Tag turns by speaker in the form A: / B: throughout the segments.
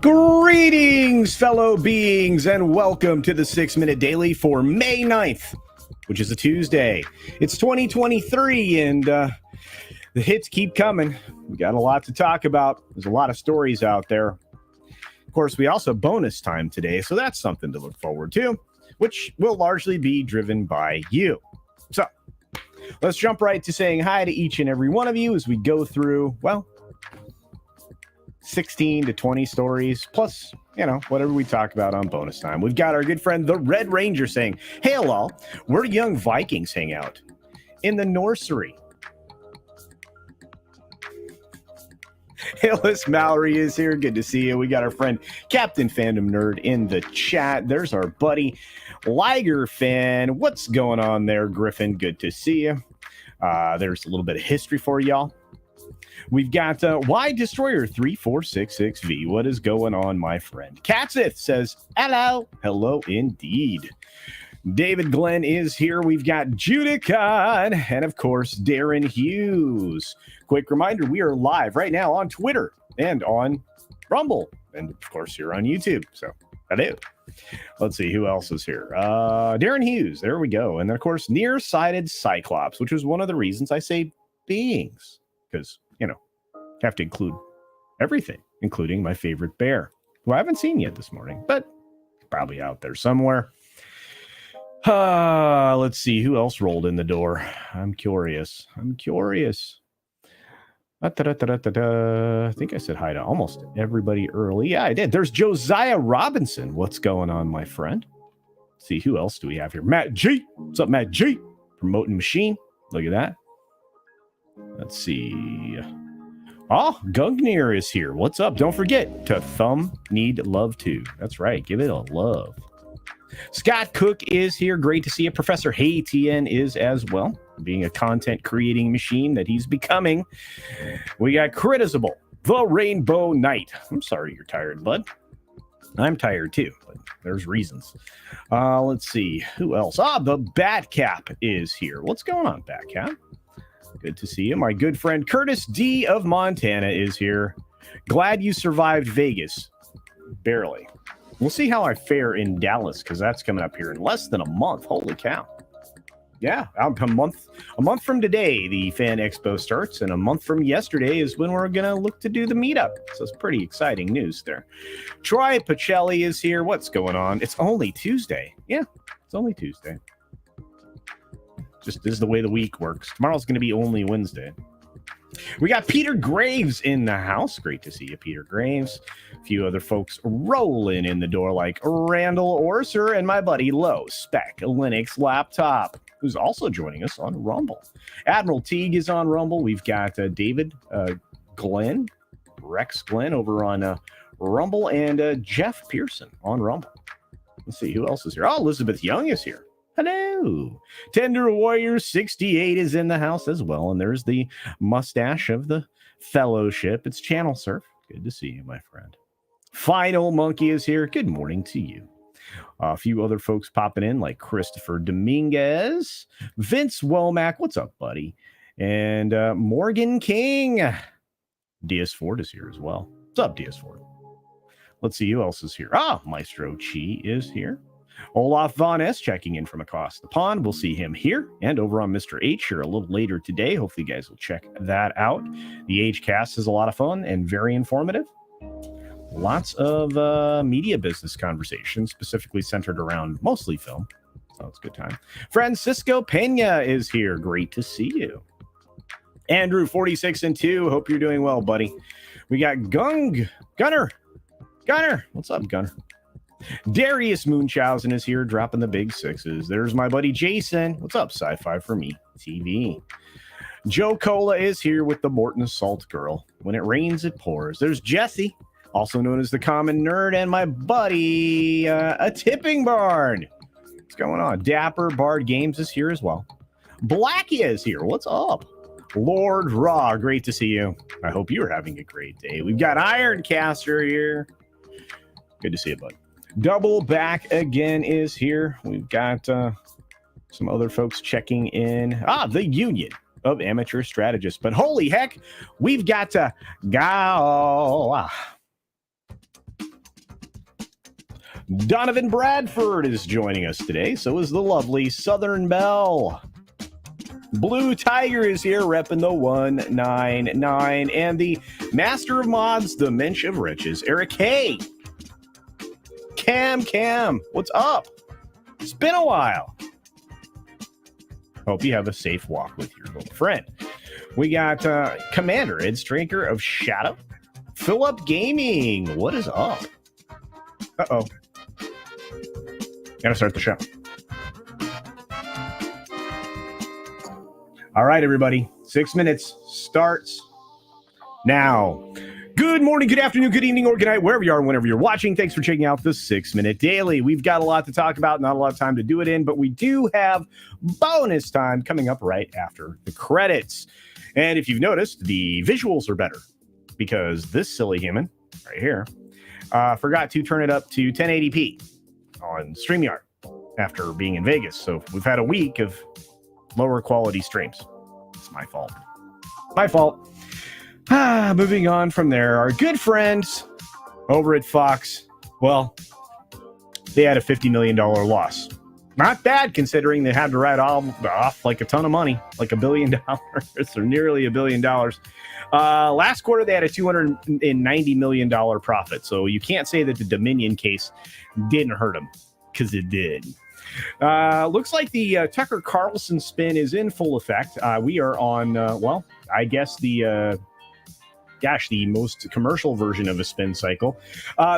A: Greetings, fellow beings, and welcome to the 6-Minute Daily for May 9th, which is a Tuesday. It's 2023, and the hits keep coming. We got a lot to talk about. There's a lot of stories out there. Of course, we also have bonus time today, so that's something to look forward to, which will largely be driven by you. So, let's jump right to saying hi to each and every one of you as we go through, 16 to 20 stories, plus, whatever we talk about on bonus time. We've got our good friend, the Red Ranger, saying, "Hail all, where do young Vikings hang out? In the nursery." Hillis Mallory is here. Good to see you. We got our friend, Captain Fandom Nerd, in the chat. There's our buddy, Liger Fan. What's going on there, Griffin? Good to see you. There's a little bit of history for y'all. We've got Y Destroyer 3466V. What is going on, my friend? Katsith says, hello. Hello indeed. David Glenn is here. We've got Judicon and, of course, Darren Hughes. Quick reminder, we are live right now on Twitter and on Rumble. And, of course, you're on YouTube. So, hello. Let's see who else is here. Darren Hughes. There we go. And then, of course, Nearsighted Cyclops, which was one of the reasons I say beings. Because, have to include everything, including my favorite bear, who I haven't seen yet this morning, but probably out there somewhere. Let's see who else rolled in the door. I'm curious. I think I said hi to almost everybody early. Yeah, I did. There's Josiah Robinson. What's going on, my friend? Let's see, who else do we have here? Matt G. What's up, Matt G? Promoting machine. Look at that. Let's see. Oh, Gungnir is here. What's up? Don't forget to need love too. That's right. Give it a love. Scott Cook is here. Great to see you. Professor Haytien is as well, being a content creating machine that he's becoming. We got Critizable, the Rainbow Knight. I'm sorry you're tired, bud. I'm tired too, but there's reasons. Let's see. Who else? The Batcap is here. What's going on, Batcap? Good to see you. My good friend Curtis D of Montana is here. Glad you survived Vegas. Barely. We'll see how I fare in Dallas, because that's coming up here in less than a month. Holy cow. Yeah, a month from today, the Fan Expo starts, and a month from yesterday is when we're going to look to do the meetup. So it's pretty exciting news there. Troy Pacelli is here. What's going on? It's only Tuesday. Yeah, it's only Tuesday. Just this is the way the week works. Tomorrow's going to be only Wednesday. We got Peter Graves in the house. Great to see you, Peter Graves. A few other folks rolling in the door like Randall Orser and my buddy Low Spec Linux Laptop, who's also joining us on Rumble. Admiral Teague is on Rumble. We've got David Glenn, Rex Glenn over on Rumble, and Jeff Pearson on Rumble. Let's see who else is here. Oh, Elizabeth Young is here. Hello. Tender Warrior 68 is in the house as well. And there's the mustache of the fellowship. It's Channel Surf. Good to see you, my friend. Final Monkey is here. Good morning to you. A few other folks popping in like Christopher Dominguez, Vince Womack. What's up, buddy? And Morgan King. DS Ford is here as well. What's up, DS Ford? Let's see who else is here. Maestro Chi is here. Olaf Von S checking in from across the pond. We'll see him here and over on Mr. H here a little later today. Hopefully you guys will check that out. The H cast is a lot of fun and very informative. Lots of media business conversations, specifically centered around mostly film. So it's a good time. Francisco Pena is here. Great to see you. Andrew 46 and 2. Hope you're doing well, buddy. We got Gunner. What's up, Gunner? Darius Munchausen is here, dropping the big sixes. There's my buddy Jason. What's up, Sci-Fi for Me TV? Joe Cola is here with the Morton Salt Girl. When it rains, it pours. There's Jesse, also known as the Common Nerd, and my buddy, A Tipping Barn. What's going on? Dapper Bard Games is here as well. Blackie is here. What's up? Lord Raw, great to see you. I hope you're having a great day. We've got Ironcaster here. Good to see you, bud. Double Back again is here. We've got some other folks checking in. The Union of Amateur Strategists. But holy heck, we've got to go. Donovan Bradford is joining us today. So is the lovely Southern Belle. Blue Tiger is here repping the 199. And the master of mods, the Mensch of Riches, Eric Hay. Cam, what's up? It's been a while. Hope you have a safe walk with your little friend. We got Commander Ed Strinker of Shadow. Philip Gaming, what is up? Uh-oh. Gotta start the show. All right, everybody. 6 minutes starts now. Good morning, good afternoon, good evening, or good night, wherever you are, whenever you're watching. Thanks for checking out the 6 Minute Daily. We've got a lot to talk about, not a lot of time to do it in, but we do have bonus time coming up right after the credits. And if you've noticed, the visuals are better because this silly human right here forgot to turn it up to 1080p on StreamYard after being in Vegas. So we've had a week of lower quality streams. It's my fault. Moving on from there, our good friends over at Fox, well, they had a $50 million loss. Not bad considering they had to write off like a ton of money, like $1 billion or nearly $1 billion. Last quarter, they had a $290 million profit. So you can't say that the Dominion case didn't hurt them, because it did. Looks like the Tucker Carlson spin is in full effect. We are on, well, I guess the most commercial version of a spin cycle.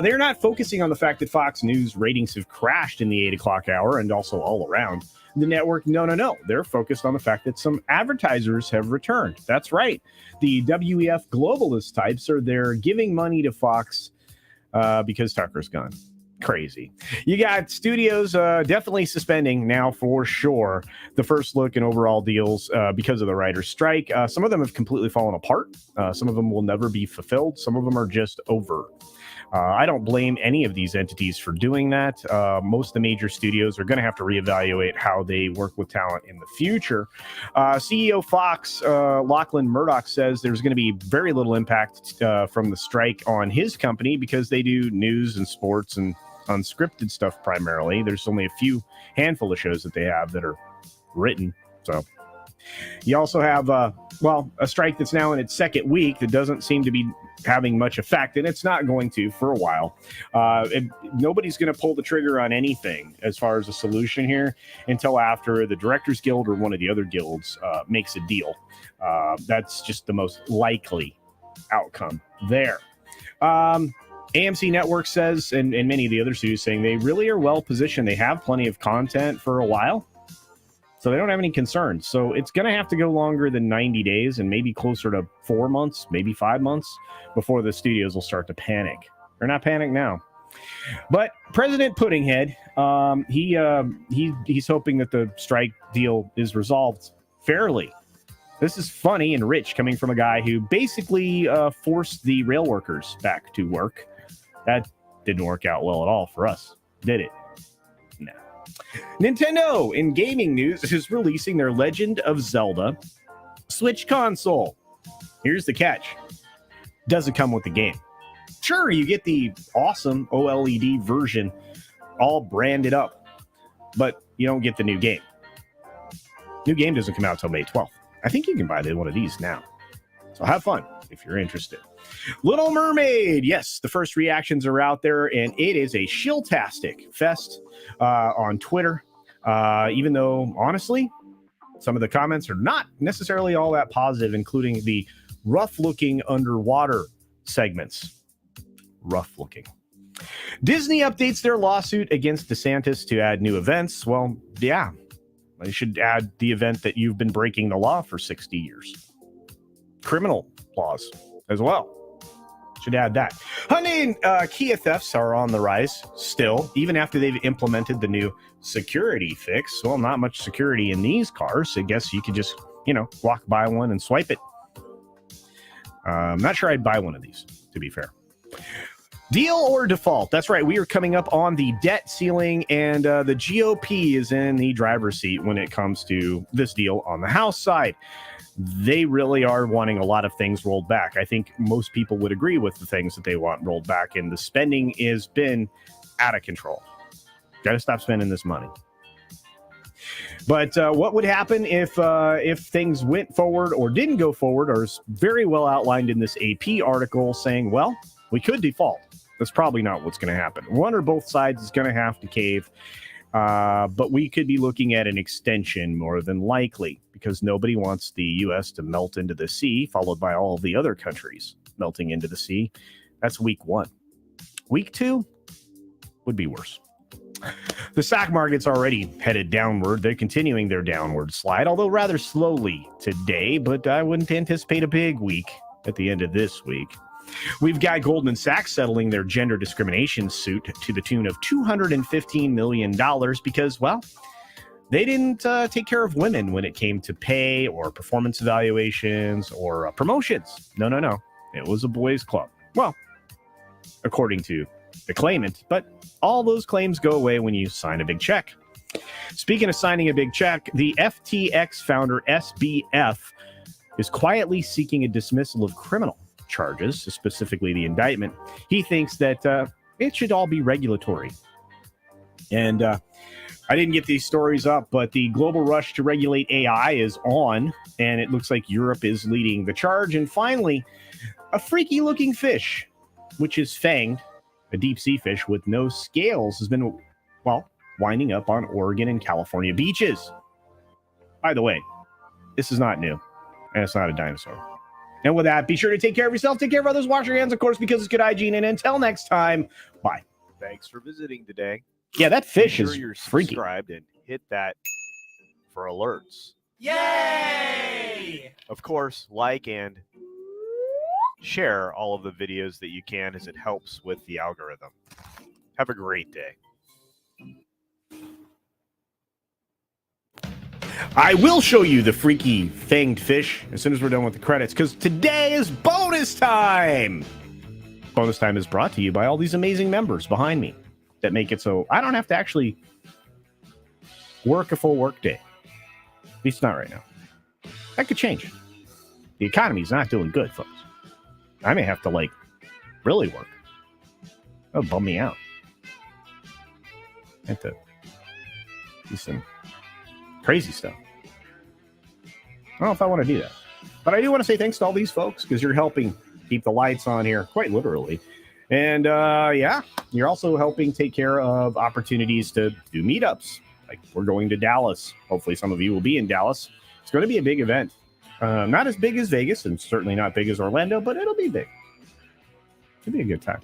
A: They're not focusing on the fact that Fox News ratings have crashed in the 8 o'clock hour and also all around the network. No. They're focused on the fact that some advertisers have returned. That's right. The WEF globalist types are there giving money to Fox because Tucker's gone. Crazy. You got studios definitely suspending now for sure the first look and overall deals because of the writer's strike. Some of them have completely fallen apart. Some of them will never be fulfilled. Some of them are just over. I don't blame any of these entities for doing that. Most of the major studios are going to have to reevaluate how they work with talent in the future. CEO Fox, Lachlan Murdoch, says there's going to be very little impact from the strike on his company because they do news and sports and unscripted stuff primarily. There's only a handful of shows that they have that are written. So you also have, a strike that's now in its second week that doesn't seem to be having much effect, and it's not going to for a while. Nobody's going to pull the trigger on anything as far as a solution here until after the Directors Guild or one of the other guilds makes a deal. That's just the most likely outcome there. AMC Network says, and many of the other studios saying they really are well positioned. They have plenty of content for a while, so they don't have any concerns. So it's going to have to go longer than 90 days and maybe closer to 4 months, maybe 5 months before the studios will start to panic. They're not panic now. But President Puddinghead, he's hoping that the strike deal is resolved fairly. This is funny and rich coming from a guy who basically forced the rail workers back to work. That didn't work out well at all for us, did it? No. Nintendo, in gaming news, is releasing their Legend of Zelda Switch console. Here's the catch. Doesn't come with the game. Sure, you get the awesome OLED version all branded up, but you don't get the new game. New game doesn't come out until May 12th. I think you can buy one of these now. So have fun if you're interested. Little Mermaid. Yes, the first reactions are out there, and it is a shilltastic fest on Twitter. Even though, honestly, some of the comments are not necessarily all that positive, including the rough-looking underwater segments. Rough-looking. Disney updates their lawsuit against DeSantis to add new events. Well, yeah. They should add the event that you've been breaking the law for 60 years. Criminal laws as well. Should add that. Hyundai Kia thefts are on the rise still, even after they've implemented the new security fix. Well, not much security in these cars. I guess you could just, walk by one and swipe it. I'm not sure I'd buy one of these, to be fair. Deal or default? That's right. We are coming up on the debt ceiling, and the GOP is in the driver's seat when it comes to this deal on the House side. They really are wanting a lot of things rolled back. I think most people would agree with the things that they want rolled back, and the spending has been out of control. Got to stop spending this money. But what would happen if things went forward or didn't go forward are very well outlined in this AP article saying, well, we could default. That's probably not what's going to happen. One or both sides is going to have to cave. But we could be looking at an extension more than likely because nobody wants the U.S. to melt into the sea, followed by all of the other countries melting into the sea. That's week 1. Week 2 would be worse. The stock market's already headed downward. They're continuing their downward slide, although rather slowly today, but I wouldn't anticipate a big week at the end of this week. We've got Goldman Sachs settling their gender discrimination suit to the tune of $215 million because, well, they didn't take care of women when it came to pay or performance evaluations or promotions. No. It was a boys' club. Well, according to the claimant, but all those claims go away when you sign a big check. Speaking of signing a big check, the FTX founder, SBF, is quietly seeking a dismissal of criminal charges, specifically the indictment. He thinks that it should all be regulatory. And I didn't get these stories up, but the global rush to regulate AI is on, and it looks like Europe is leading the charge. And finally, a freaky looking fish, which is fanged, a deep sea fish with no scales, has been, well, winding up on Oregon and California beaches. By the way, this is not new, and it's not a dinosaur. And with that, be sure to take care of yourself, take care of others, wash your hands, of course, because it's good hygiene. And until next time, bye.
B: Thanks for visiting today.
A: Yeah, that fish
B: Make
A: is
B: sure you're
A: freaky.
B: Subscribed and hit that for alerts.
C: Yay!
B: Of course, like and share all of the videos that you can as it helps with the algorithm. Have a great day.
A: I will show you the freaky fanged fish as soon as we're done with the credits, because today is bonus time. Bonus time is brought to you by all these amazing members behind me that make it so I don't have to actually work a full work day. At least not right now. That could change. The economy's not doing good, folks. I may have to, really work. That'll bum me out. I have to do some crazy stuff. I don't know if I want to do that. But I do want to say thanks to all these folks because you're helping keep the lights on here, quite literally. And, you're also helping take care of opportunities to do meetups. Like, we're going to Dallas. Hopefully some of you will be in Dallas. It's going to be a big event. Not as big as Vegas and certainly not big as Orlando, but it'll be big. It'll be a good time.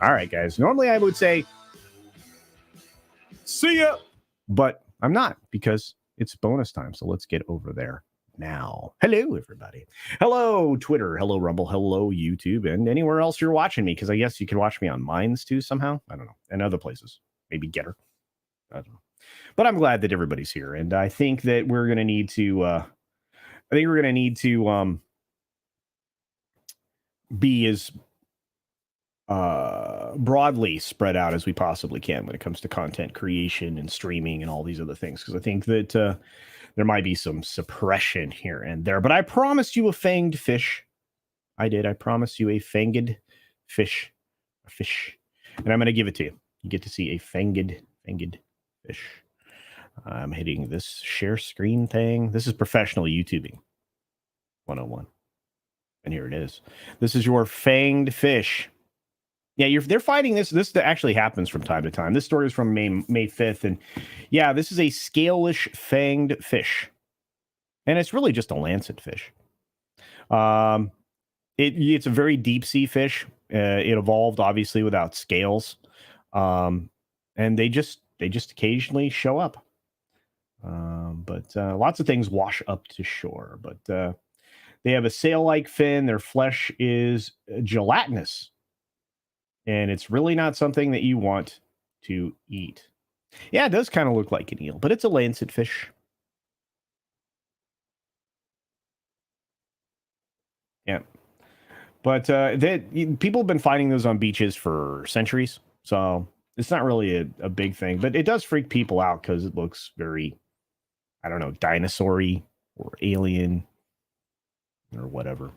A: All right, guys. Normally I would say, see ya, but I'm not because it's bonus time. So let's get over there now. Hello, everybody. Hello, Twitter. Hello, Rumble. Hello, YouTube. And anywhere else you're watching me, because I guess you can watch me on Minds too somehow. I don't know. And other places. Maybe Getter. I don't know. But I'm glad that everybody's here. And I think that we're going to need to... be as broadly spread out as we possibly can when it comes to content creation and streaming and all these other things. Because I think that there might be some suppression here and there. But I promised you a fanged fish. I did. I promised you a fanged fish. A fish. And I'm going to give it to you. You get to see a fanged fish. I'm hitting this share screen thing. This is professional YouTubing 101. And here it is. This is your fanged fish. Yeah, they're fighting this. This actually happens from time to time. This story is from May 5th. And yeah, this is a scale-ish fanged fish. And it's really just a lancet fish. It's a very deep sea fish. It evolved, obviously, without scales. And they just occasionally show up. But lots of things wash up to shore. But they have a sail-like fin. Their flesh is gelatinous. And it's really not something that you want to eat. Yeah, it does kind of look like an eel, but it's a lancet fish. Yeah. But people have been finding those on beaches for centuries. So it's not really a big thing. But it does freak people out because it looks very, I don't know, dinosaur-y or alien or whatever.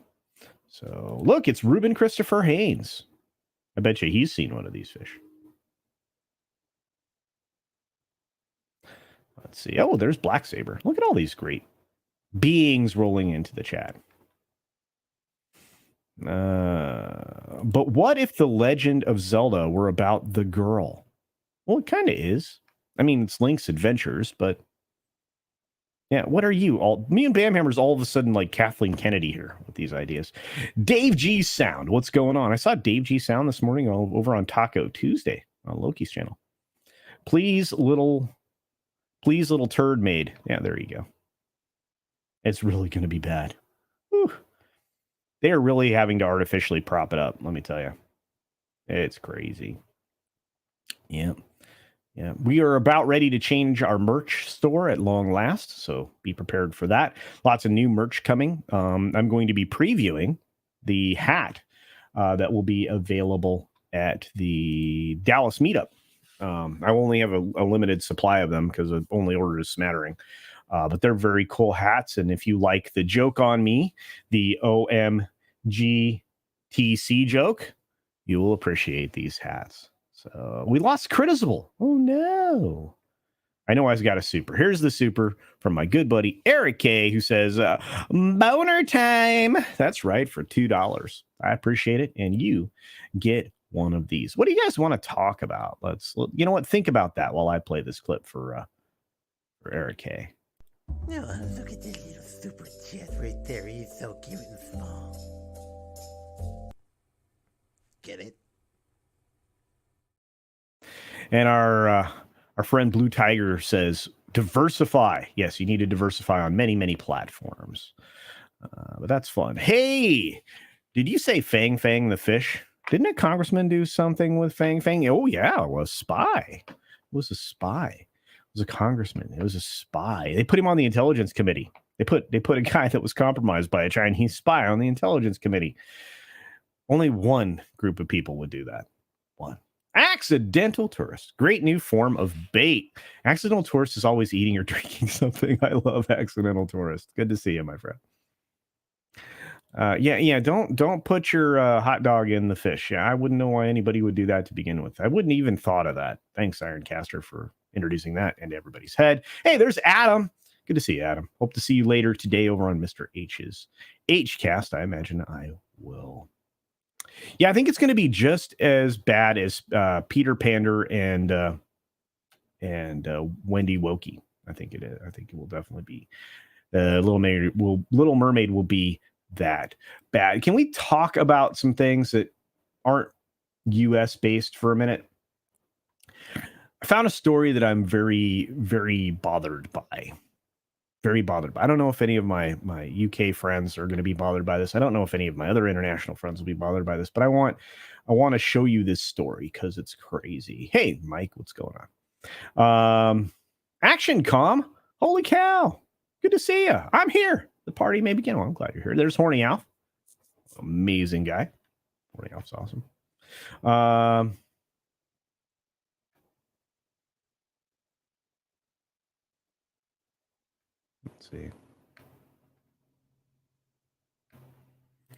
A: So look, it's Reuben Christopher Haynes. I bet you he's seen one of these fish. Let's see. Oh, there's Black Saber. Look at all these great beings rolling into the chat. But what if the Legend of Zelda were about the girl? Well, it kind of is. I mean, it's Link's adventures, but yeah, what are you all? Me and Bamhammer's all of a sudden like Kathleen Kennedy here with these ideas. Dave G Sound, what's going on? I saw Dave G Sound this morning over on Taco Tuesday on Loki's channel. Please, little turd maid. Yeah, there you go. It's really going to be bad. Whew. They are really having to artificially prop it up. Let me tell you, it's crazy. Yeah. Yeah, we are about ready to change our merch store at long last, so be prepared for that. Lots of new merch coming. I'm going to be previewing the hat that will be available at the Dallas meetup. I only have a limited supply of them because I've only ordered a smattering, but they're very cool hats. And if you like the joke on me, the OMGTC joke, you will appreciate these hats. So we lost Critisible. Oh no. I know I've got a super. Here's the super from my good buddy Eric K, who says, boner time. That's right, for $2. I appreciate it. And you get one of these. What do you guys want to talk about? You know what? Think about that while I play this clip for Eric K.
D: Oh, look at this little super chat right there. He's so cute and small. Get it?
A: And our friend Blue Tiger says, diversify. Yes, you need to diversify on many, many platforms. But that's fun. Hey, did you say Fang Fang the fish? Didn't a congressman do something with Fang Fang? Oh, yeah, it was a spy. It was a spy. It was a congressman. It was a spy. They put him on the intelligence committee. They put a guy that was compromised by a Chinese spy on the intelligence committee. Only one group of people would do that. One. Accidental tourist. Great new form of bait. Accidental tourist is always eating or drinking something. I love accidental tourist. Good to see you, my friend. Yeah. Don't put your hot dog in the fish. Yeah, I wouldn't know why anybody would do that to begin with. I wouldn't even thought of that. Thanks, Ironcaster, for introducing that into everybody's head. Hey, there's Adam. Good to see you, Adam. Hope to see you later today over on Mr. H's Hcast. I imagine I will. Yeah, I think it's going to be just as bad as Peter Pander and Wendy Wokey. I think it is. I think it will definitely be. Little Mermaid will be that bad. Can we talk about some things that aren't U.S. based for a minute? I found a story that I'm very, very bothered by. Very bothered by. I don't know if any of my UK friends are going to be bothered by this. I don't know if any of my other international friends will be bothered by this, but I want to show you this story because it's crazy. Hey, Mike, what's going on? Action Com. Holy cow. Good to see you. I'm here. The party may begin. Well, I'm glad you're here. There's Horny Alf. Amazing guy. Horny Alf's awesome. Let's see.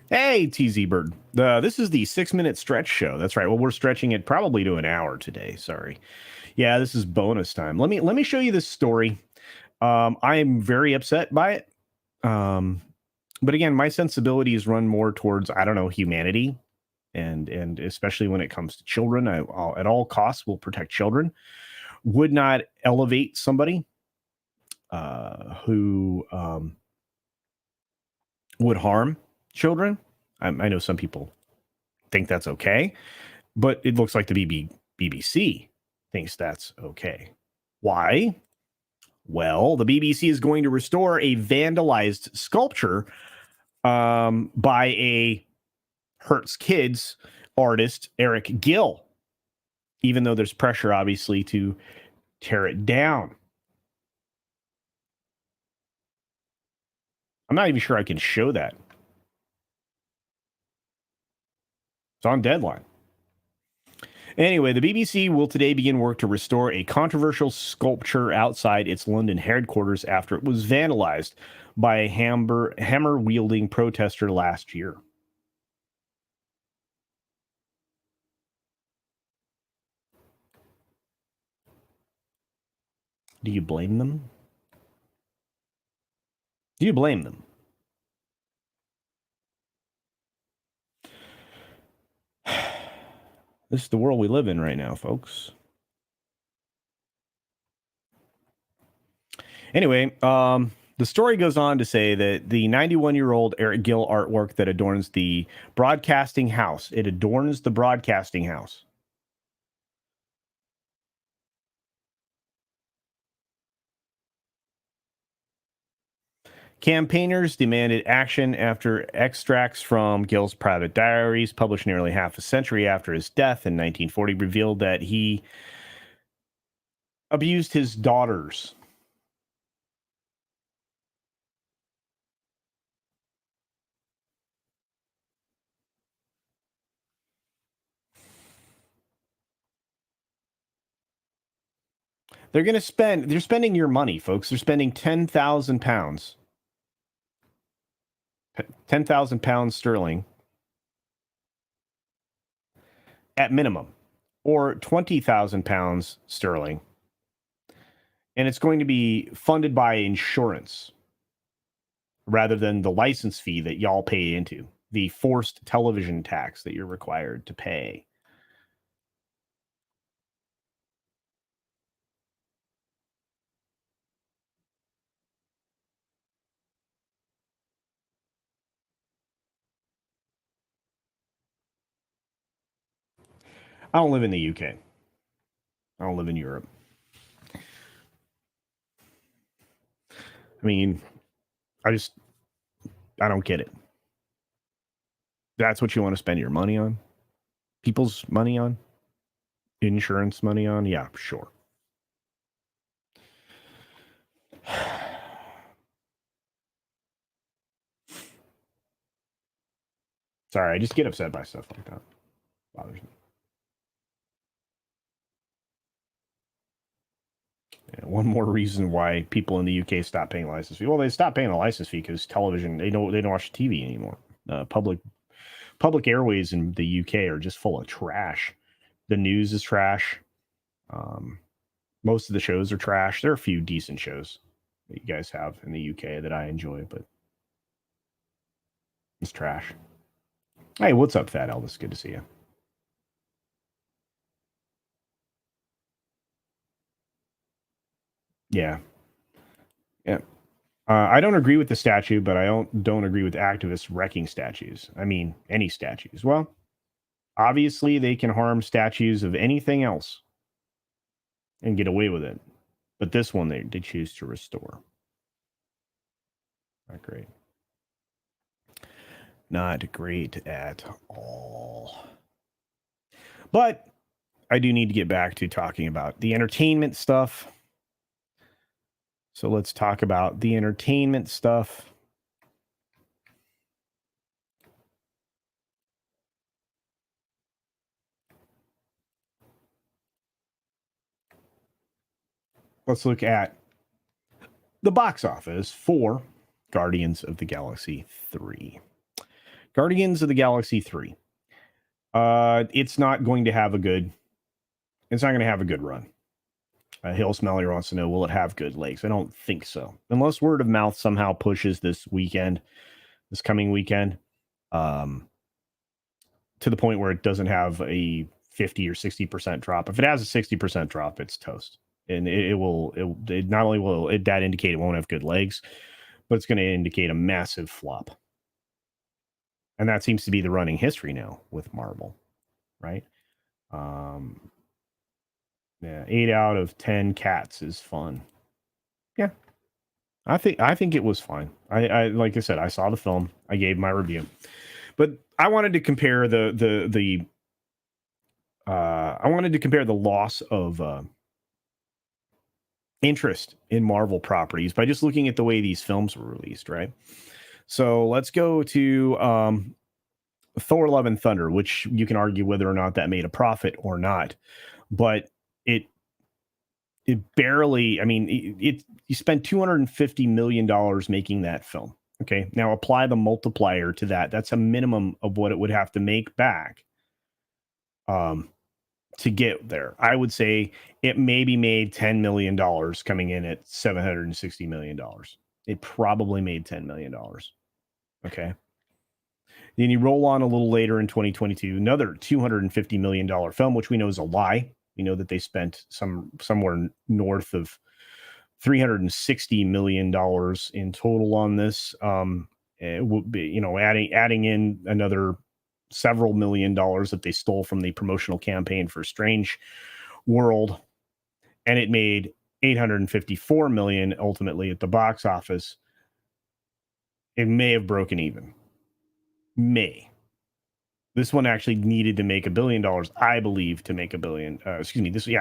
A: Hey, TZ Bird. This is the 6-minute stretch show. That's right. Well, we're stretching it probably to an hour today. Sorry. Yeah, this is bonus time. Let me show you this story. I am very upset by it. But again, my sensibilities run more towards, I don't know, humanity. And especially when it comes to children, I'll at all costs will protect children. Would not elevate somebody who would harm children. I know some people think that's okay, but it looks like the BBC thinks that's okay. Why? Well, the BBC is going to restore a vandalized sculpture by a Hurts Kids artist, Eric Gill, even though there's pressure, obviously, to tear it down. I'm not even sure I can show that. It's on Deadline. Anyway, the BBC will today begin work to restore a controversial sculpture outside its London headquarters after it was vandalized by a hammer-wielding protester last year. Do you blame them? Do you blame them? This is the world we live in right now, folks. Anyway, the story goes on to say that the 91-year-old Eric Gill artwork that adorns the broadcasting house, it adorns the broadcasting house. Campaigners demanded action after extracts from Gill's private diaries, published nearly half a century after his death in 1940, revealed that he abused his daughters. They're spending your money, folks. They're spending £10,000. £10,000 sterling at minimum, or £20,000 sterling. And it's going to be funded by insurance rather than the license fee that y'all pay into, the forced television tax that you're required to pay. I don't live in the UK. I don't live in Europe. I mean, I don't get it. That's what you want to spend your money on? People's money on? Insurance money on? Yeah, sure. Sorry, I just get upset by stuff like that. Bothers me. Yeah, one more reason why people in the UK stop paying license fee. Well, they stop paying the license fee because television, they don't watch TV anymore. Public airways in the UK are just full of trash. The news is trash. Most of the shows are trash. There are a few decent shows that you guys have in the UK that I enjoy, but it's trash. Hey, what's up, Fat Elvis? Good to see you. Yeah. I don't agree with the statue, but I don't agree with activists wrecking statues. I mean, any statues. Well, obviously they can harm statues of anything else and get away with it. But this one they choose to restore. Not great. Not great at all. But I do need to get back to talking about the entertainment stuff. So let's talk about the entertainment stuff. Let's look at the box office for Guardians of the Galaxy 3. Guardians of the Galaxy 3. It's not going to have a good run. Hill Smellier wants to know, will it have good legs? I don't think so. Unless word of mouth somehow pushes this coming weekend, to the point where it doesn't have a 50 or 60% drop. If it has a 60% drop, it's toast. And it not only will that indicate it won't have good legs, but it's going to indicate a massive flop. And that seems to be the running history now with Marvel, right? Yeah, 8 out of 10 cats is fun. Yeah, I think it was fine. I like I said, I saw the film. I gave my review, but I wanted to compare I wanted to compare the loss of interest in Marvel properties by just looking at the way these films were released, right? So let's go to Thor: Love and Thunder, which you can argue whether or not that made a profit or not, but it barely. I mean, you spent $250 million making that film. Okay, now apply the multiplier to that. That's a minimum of what it would have to make back to get there. I would say it maybe made $10 million coming in at $760 million. It probably made $10 million. Okay. Then you roll on a little later in 2022, another $250 million film, which we know is a lie. We know that they spent somewhere north of $360 million in total on this. It would be, adding in another several million dollars that they stole from the promotional campaign for Strange World, and it made $854 million ultimately at the box office. It may have broken even. This one actually needed to make $1 billion, I believe, to make $1 billion.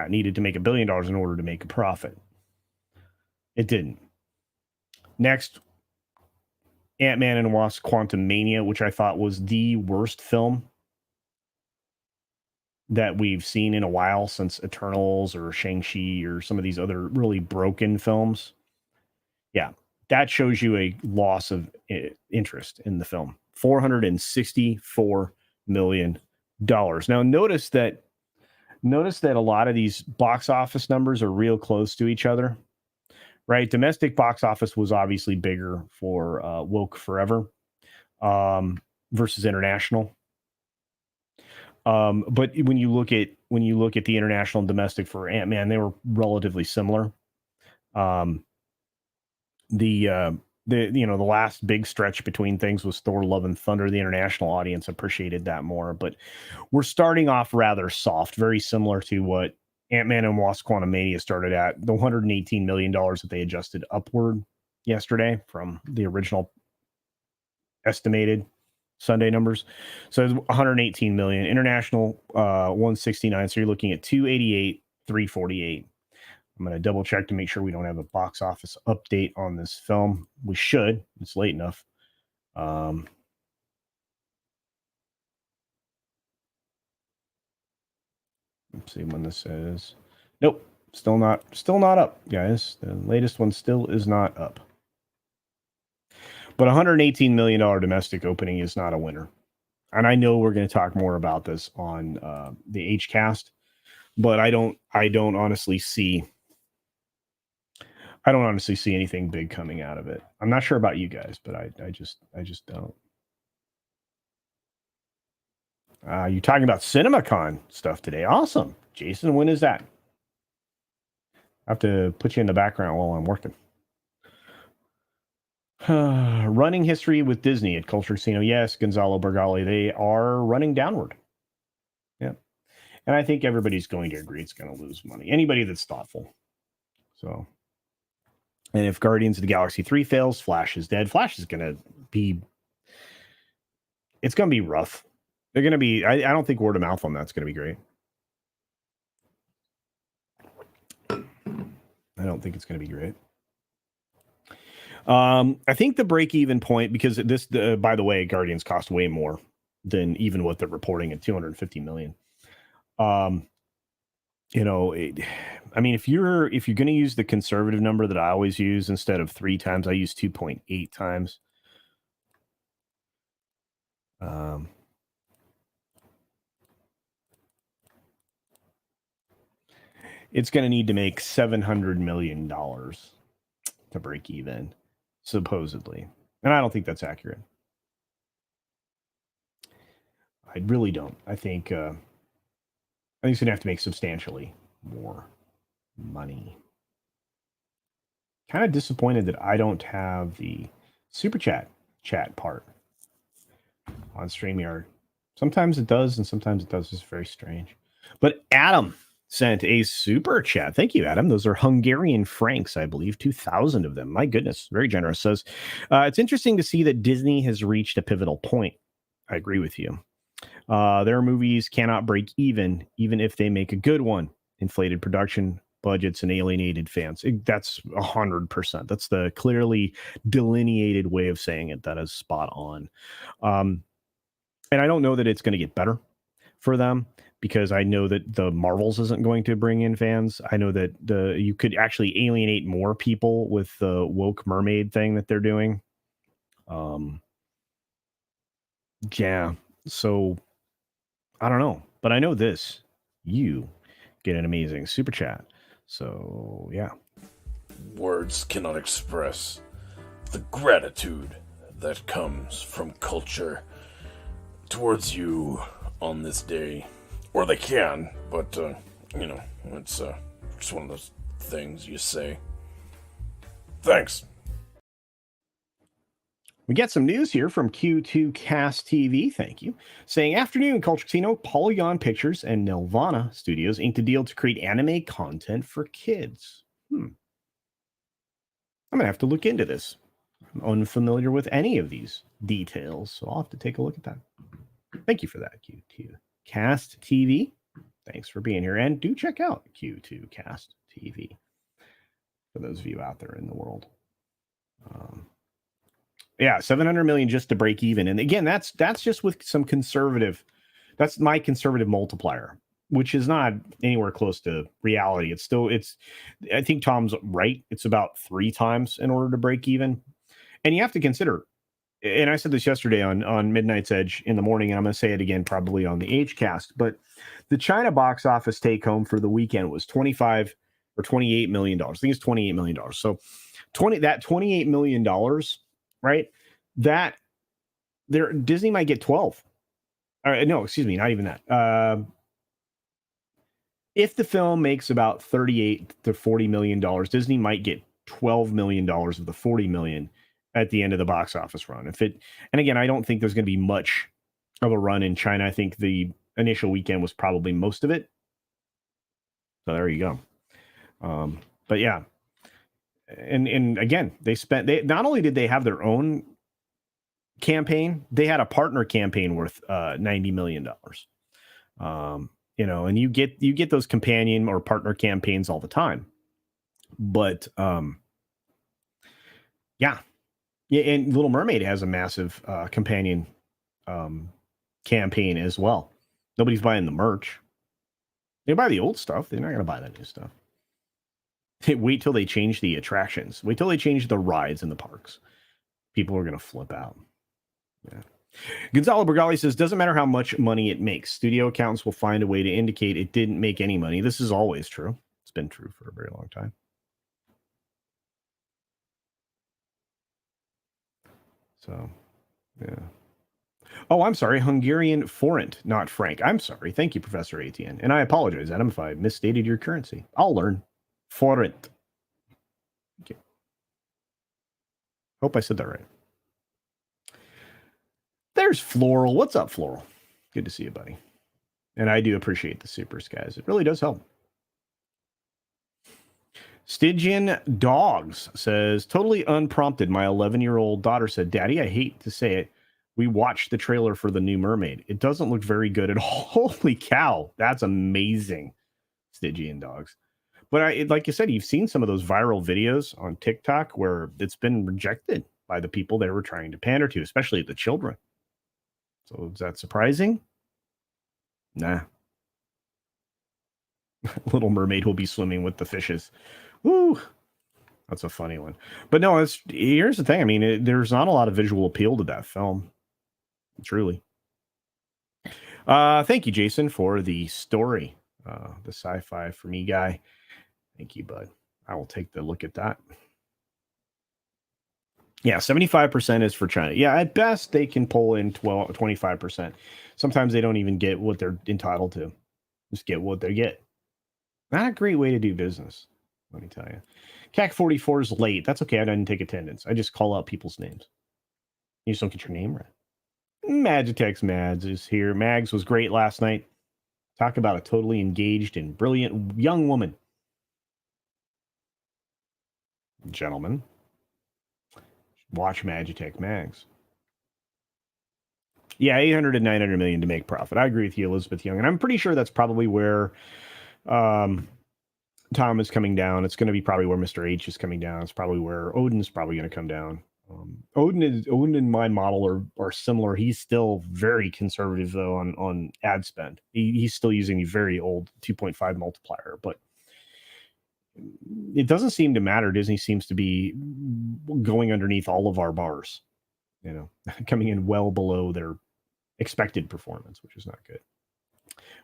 A: Needed to make $1 billion in order to make a profit. It didn't. Next, Ant-Man and Wasp: Quantumania, which I thought was the worst film that we've seen in a while since Eternals or Shang-Chi or some of these other really broken films. Yeah, that shows you a loss of interest in the film. $464 million. Now notice that a lot of these box office numbers are real close to each other. Right, domestic box office was obviously bigger for Woke Forever versus international. But when you look at the international and domestic for Ant-Man, they were relatively similar. The last big stretch between things was Thor: Love and Thunder. The international audience appreciated that more, but we're starting off rather soft, very similar to what Ant-Man and Wasp: Quantumania started at. The $118 million that they adjusted upward yesterday from the original estimated Sunday numbers. So it's 118 million. International 169. So you're looking at 288, 348. I'm going to double check to make sure we don't have a box office update on this film. We should. It's late enough. Let's see when this is. Nope, still not up, guys. The latest one still is not up. But $118 million domestic opening is not a winner. And I know we're going to talk more about this on the HCast, but I don't honestly see anything big coming out of it. I'm not sure about you guys, but I just don't. You're talking about CinemaCon stuff today. Awesome. Jason, when is that? I have to put you in the background while I'm working. Running history with Disney at Culture Casino. Yes, Gonzalo Bergali. They are running downward. Yeah. And I think everybody's going to agree it's going to lose money. Anybody that's thoughtful. So, and if Guardians of the Galaxy 3 fails, Flash is dead. Flash is going to be, it's going to be rough. They're going to be, I don't think word of mouth on that's going to be great. I don't think it's going to be great. I think the break-even point, because this, by the way, Guardians cost way more than even what they're reporting at $250 million. I mean, if you're going to use the conservative number that I always use, instead of 3 times, I use 2.8 times. It's going to need to make $700 million to break even, supposedly. And I don't think that's accurate. I really don't. I think it's going to have to make substantially more money. Kind of disappointed that I don't have the super chat part on StreamYard. Sometimes it does, and sometimes it does. It's very strange. But Adam sent a super chat. Thank you, Adam. Those are Hungarian francs, I believe. 2,000 of them. My goodness, very generous. Says, it's interesting to see that Disney has reached a pivotal point. I agree with you. Their movies cannot break even if they make a good one. Inflated production budgets and alienated fans. That's 100%. That's the clearly delineated way of saying it. That is spot on. And I don't know that it's going to get better for them, because I know that the Marvels isn't going to bring in fans. I know that you could actually alienate more people with the woke mermaid thing that they're doing. Yeah. So I don't know, but I know this. you get an amazing super chat. So, yeah.
E: Words cannot express the gratitude that comes from culture towards you on this day. Or they can, but, it's just one of those things you say. Thanks.
A: We get some news here from Q2 Cast TV, thank you, saying, afternoon, Culture Casino, Polygon Pictures, and Nelvana Studios inked a deal to create anime content for kids. I'm going to have to look into this. I'm unfamiliar with any of these details, so I'll have to take a look at that. Thank you for that, Q2 Cast TV. Thanks for being here, and do check out Q2 Cast TV for those of you out there in the world. Yeah, 700 million just to break even. And again, that's just with some conservative. That's my conservative multiplier, which is not anywhere close to reality. I think Tom's right. It's about 3 times in order to break even. And you have to consider, and I said this yesterday on Midnight's Edge in the morning, and I'm going to say it again probably on the Hcast, but the China box office take home for the weekend was $25 or $28 million. I think it's $28 million. So $28 million, right? That there Disney might get 12. No, excuse me, not even that. If the film makes about $38 to $40 million, Disney might get $12 million of the $40 million at the end of the box office run. And again, I don't think there's going to be much of a run in China. I think the initial weekend was probably most of it. So there you go. But yeah. And again, they not only did they have their own campaign, they had a partner campaign worth $90 million. And you get those companion or partner campaigns all the time. But yeah, and Little Mermaid has a massive companion campaign as well. Nobody's buying the merch. They buy the old stuff. They're not going to buy the new stuff. Wait till they change the attractions. Wait till they change the rides in the parks. People are going to flip out. Yeah. Gonzalo Bergali says, doesn't matter how much money it makes. Studio accountants will find a way to indicate it didn't make any money. This is always true. It's been true for a very long time. So, yeah. Oh, I'm sorry. Hungarian forint, not franc. I'm sorry. Thank you, Professor ATN. And I apologize, Adam, if I misstated your currency. I'll learn. Forint. Okay. Hope I said that right. There's Floral. What's up, Floral? Good to see you, buddy. And I do appreciate the supers, guys. It really does help. Stygian Dogs says, totally unprompted, my 11-year-old daughter said, Daddy, I hate to say it, we watched the trailer for the new Mermaid. It doesn't look very good at all. Holy cow. That's amazing, Stygian Dogs. But like you said, you've seen some of those viral videos on TikTok where it's been rejected by the people they were trying to pander to, especially the children. So is that surprising? Nah. Little Mermaid will be swimming with the fishes. Woo! That's a funny one. But no, here's the thing. I mean, there's not a lot of visual appeal to that film. Truly. Thank you, Jason, for the story. The sci-fi for me guy. Thank you, bud. I will take the look at that. Yeah, 75% is for China. Yeah, at best, they can pull in 25%. Sometimes they don't even get what they're entitled to. Just get what they get. Not a great way to do business, let me tell you. CAC 44 is late. That's okay. I didn't take attendance. I just call out people's names. You just don't get your name right. Magitex Mads is here. Mags was great last night. Talk about a totally engaged and brilliant young woman. Gentlemen, watch Magitech Mags. Yeah, 800 and 900 million to make profit. I agree with you, Elizabeth Young. And I'm pretty sure that's probably where Tom is coming down. It's going to be probably where Mr. H is coming down. It's probably where Odin's probably going to come down. Odin and my model are similar. He's still very conservative, though, on ad spend. He's still using the very old 2.5 multiplier, but it doesn't seem to matter. Disney seems to be going underneath all of our bars, coming in well below their expected performance, which is not good.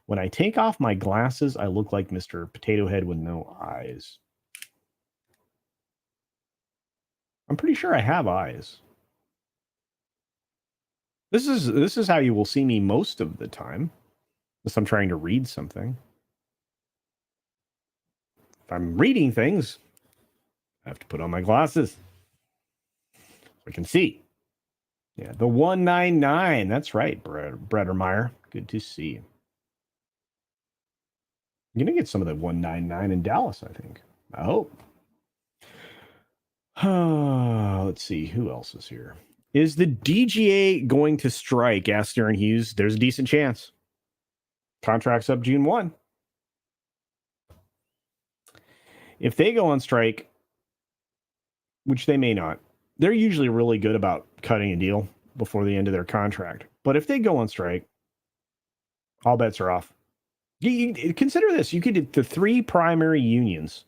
A: When I take off my glasses, I look like Mr. Potato Head with no eyes. I'm pretty sure I have eyes. This is how you will see me most of the time, unless I'm trying to read something. If I'm reading things, I have to put on my glasses so I can see. Yeah, the 199. That's right, Brettermeyer. Good to see you. You're going to get some of the 199 in Dallas, I think. I hope. Let's see. Who else is here? Is the DGA going to strike? Asked Darren Hughes. There's a decent chance. Contract's up June 1. If they go on strike, which they may not, they're usually really good about cutting a deal before the end of their contract. But if they go on strike, all bets are off. You consider this. You could do the 3 primary unions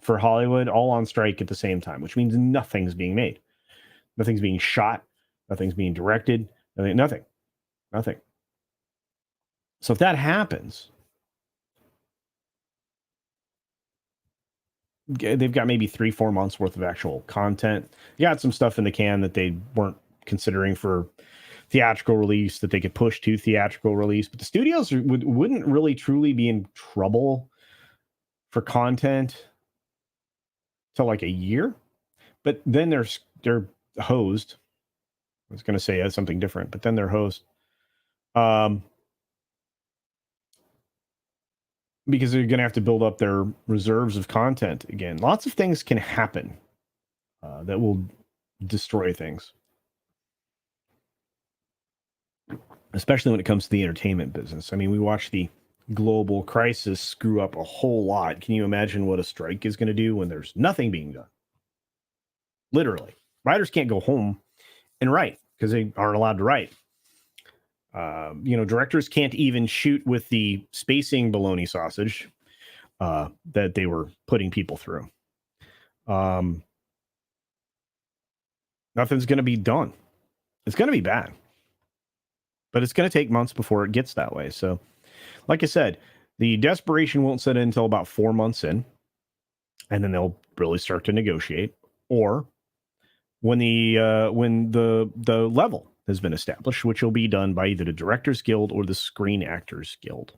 A: for Hollywood all on strike at the same time, which means nothing's being made. Nothing's being shot. Nothing's being directed. Nothing. So if that happens, they've got maybe 3-4 months worth of actual content. You got some stuff in the can that they weren't considering for theatrical release that they could push to theatrical release. But the studios wouldn't really truly be in trouble for content till like a year. But then they're hosed. I was going to say something different, but then they're hosed. Because they're going to have to build up their reserves of content again. Lots of things can happen that will destroy things. Especially when it comes to the entertainment business. I mean, we watched the global crisis screw up a whole lot. Can you imagine what a strike is going to do when there's nothing being done? Literally. Writers can't go home and write because they aren't allowed to write. Directors can't even shoot with the spacing bologna sausage that they were putting people through. Nothing's going to be done. It's going to be bad. But it's going to take months before it gets that way. So, like I said, the desperation won't set in until about 4 months in. And then they'll really start to negotiate. Or when the level has been established, which will be done by either the Directors Guild or the Screen Actors Guild.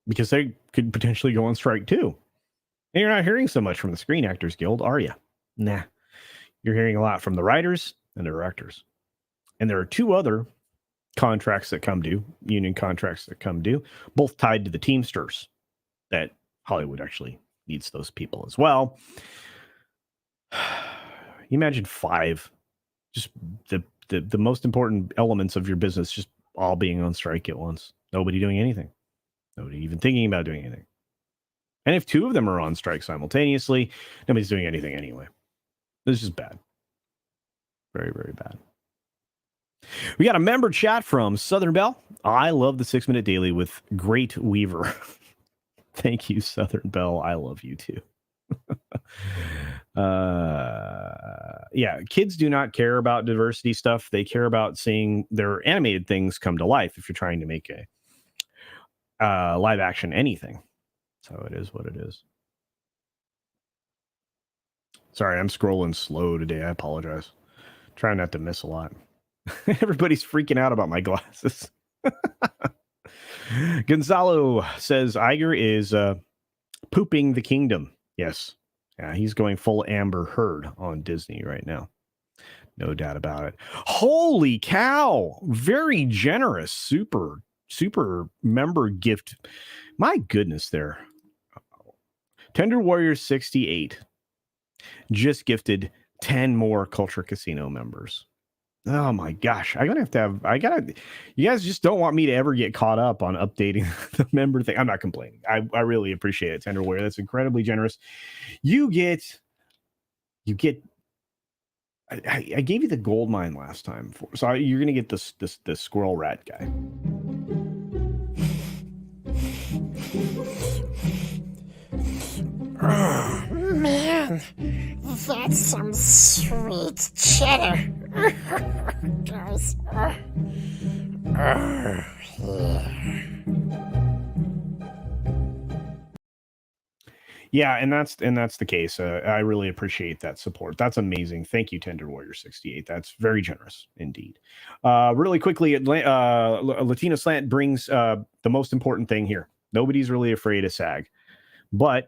A: Because they could potentially go on strike too. And you're not hearing so much from the Screen Actors Guild, are you? Nah. You're hearing a lot from the writers and the directors. And there are 2 other contracts that come due, union contracts that come due, both tied to the Teamsters, that Hollywood actually needs those people as well. You imagine 5, just the most important elements of your business just all being on strike at once. Nobody doing anything. Nobody even thinking about doing anything. And if 2 of them are on strike simultaneously, nobody's doing anything anyway. This is bad. Very, very bad. We got a member chat from Southern Belle. I love the 6 Minute Daily with Great Weaver. Thank you, Southern Belle. I love you too. Yeah, kids do not care about diversity stuff. They care about seeing their animated things come to life if you're trying to make a live action anything. So it is what it is. Sorry, I'm scrolling slow today. I apologize. Trying not to miss a lot. Everybody's freaking out about my glasses. Gonzalo says Iger is pooping the kingdom. Yes. Yeah, he's going full Amber Heard on Disney right now. No doubt about it. Holy cow. Very generous. Super member gift. My goodness there. Tender Warrior 68 just gifted 10 more Culture Casino members. Oh my gosh. You guys just don't want me to ever get caught up on updating the member thing. I'm not complaining. I really appreciate it, Tender Warrior. That's incredibly generous. You get I gave you the gold mine last time. So you're going to get this squirrel rat guy.
D: Oh, man, that's some sweet cheddar. Guys,
A: Yeah, and that's the case. I really appreciate that support. That's amazing. Thank you, Tender Warrior 68. That's very generous indeed. Really quickly, Latino Slant brings the most important thing here. Nobody's really afraid of SAG, but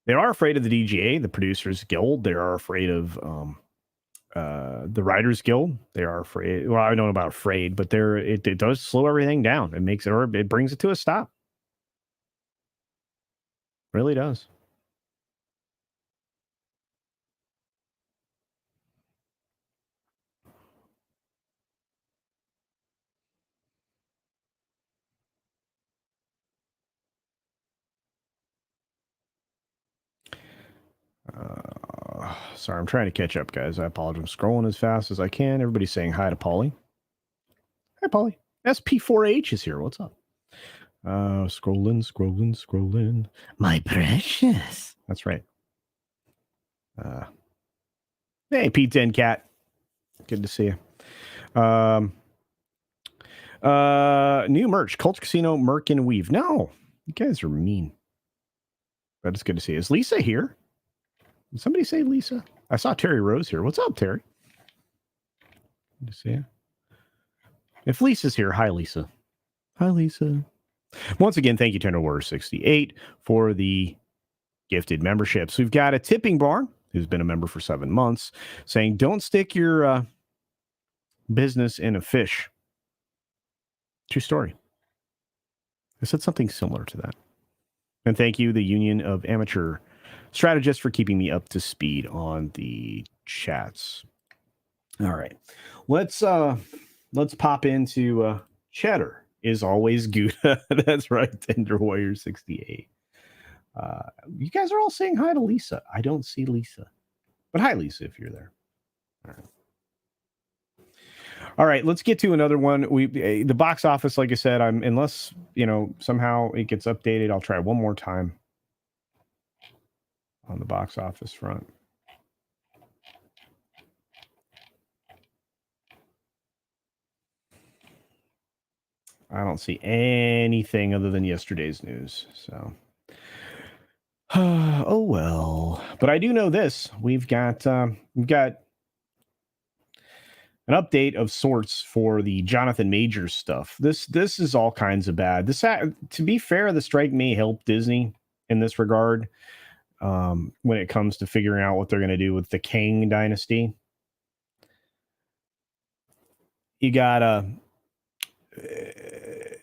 A: they are afraid of the DGA, the Producers Guild. They are afraid of the Writers Guild. They are afraid. Well, I don't know about afraid, but it does slow everything down. It makes it, or it brings it to a stop. Really does. Sorry, I'm trying to catch up, guys. I apologize. I'm scrolling as fast as I can. Everybody's saying hi to Polly. Hi, Polly. SP4H is here. What's up? Scrolling.
D: My precious.
A: That's right. Hey, Pizza and Cat. Good to see you. New merch. Cult Casino Merc and Weave. No, you guys are mean. But it's good to see you. Is Lisa here? Did somebody say Lisa? I saw Terry Rose here. What's up, Terry? Good to see you. If Lisa's here, hi, Lisa. Hi, Lisa. Once again, thank you, Tender Warrior 68, for the gifted memberships. We've got a Tipping Bar, who's been a member for 7 months, saying, don't stick your business in a fish. True story. I said something similar to that. And thank you, the Union of Amateur Strategists, for keeping me up to speed on the chats. All right. Let's pop into Cheddar is always Gouda. That's right, Tender Warrior 68. You guys are all saying hi to Lisa. I don't see Lisa. But hi, Lisa, if you're there. All right, let's get to another one. The box office, like I said, unless somehow it gets updated, I'll try one more time on the box office front. I don't see anything other than yesterday's news. So, oh well. But I do know this: we've got an update of sorts for the Jonathan Majors stuff. This is all kinds of bad. To be fair, the strike may help Disney in this regard when it comes to figuring out what they're going to do with the Kang dynasty. You got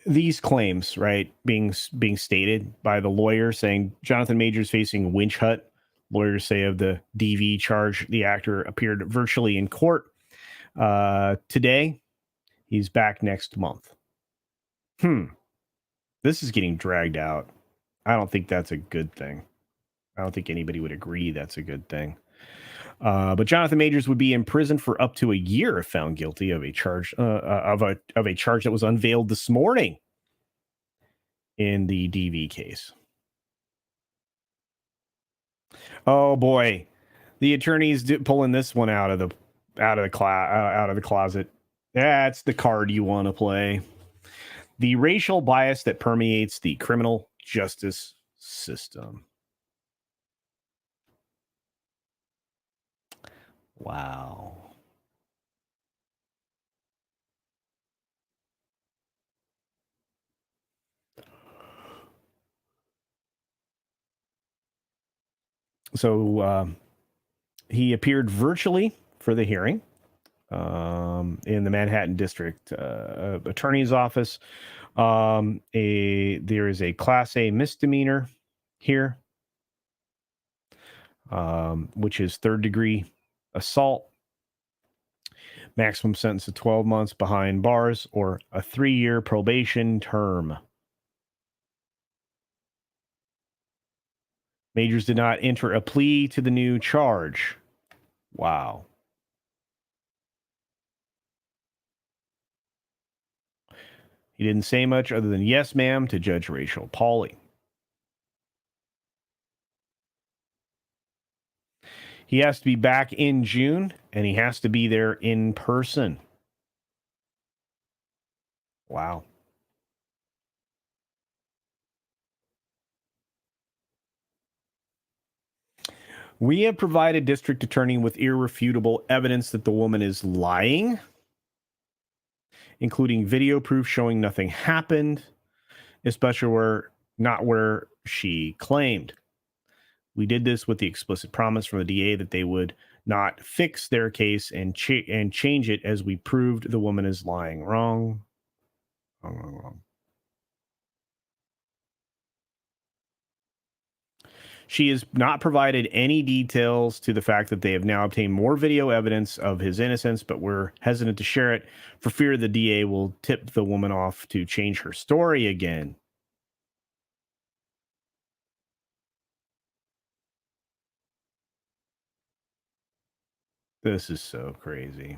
A: these claims, right, being stated by the lawyer, saying Jonathan Majors facing Winch Hut. Lawyers say of the DV charge, the actor appeared virtually in court today. He's back next month. This is getting dragged out. I don't think that's a good thing. I don't think anybody would agree that's a good thing. But Jonathan Majors would be in prison for up to a year if found guilty of a charge of a charge that was unveiled this morning in the DV case. Oh boy, the attorney's pulling this one out of the closet. That's the card you want to play. The racial bias that permeates the criminal justice system. Wow. So he appeared virtually for the hearing in the Manhattan District Attorney's Office. There is a Class A misdemeanor here, which is third-degree assault. Maximum sentence of 12 months behind bars or a 3-year probation term. Majors did not enter a plea to the new charge. Wow. He didn't say much other than yes, ma'am, to Judge Rachel Pauly. He has to be back in June, and he has to be there in person. Wow. We have provided district attorney with irrefutable evidence that the woman is lying, including video proof showing nothing happened, especially where she claimed. We did this with the explicit promise from the DA that they would not fix their case and change it as we proved the woman is lying. Wrong. She has not provided any details to the fact that they have now obtained more video evidence of his innocence, but we're hesitant to share it for fear the DA will tip the woman off to change her story again. This is so crazy.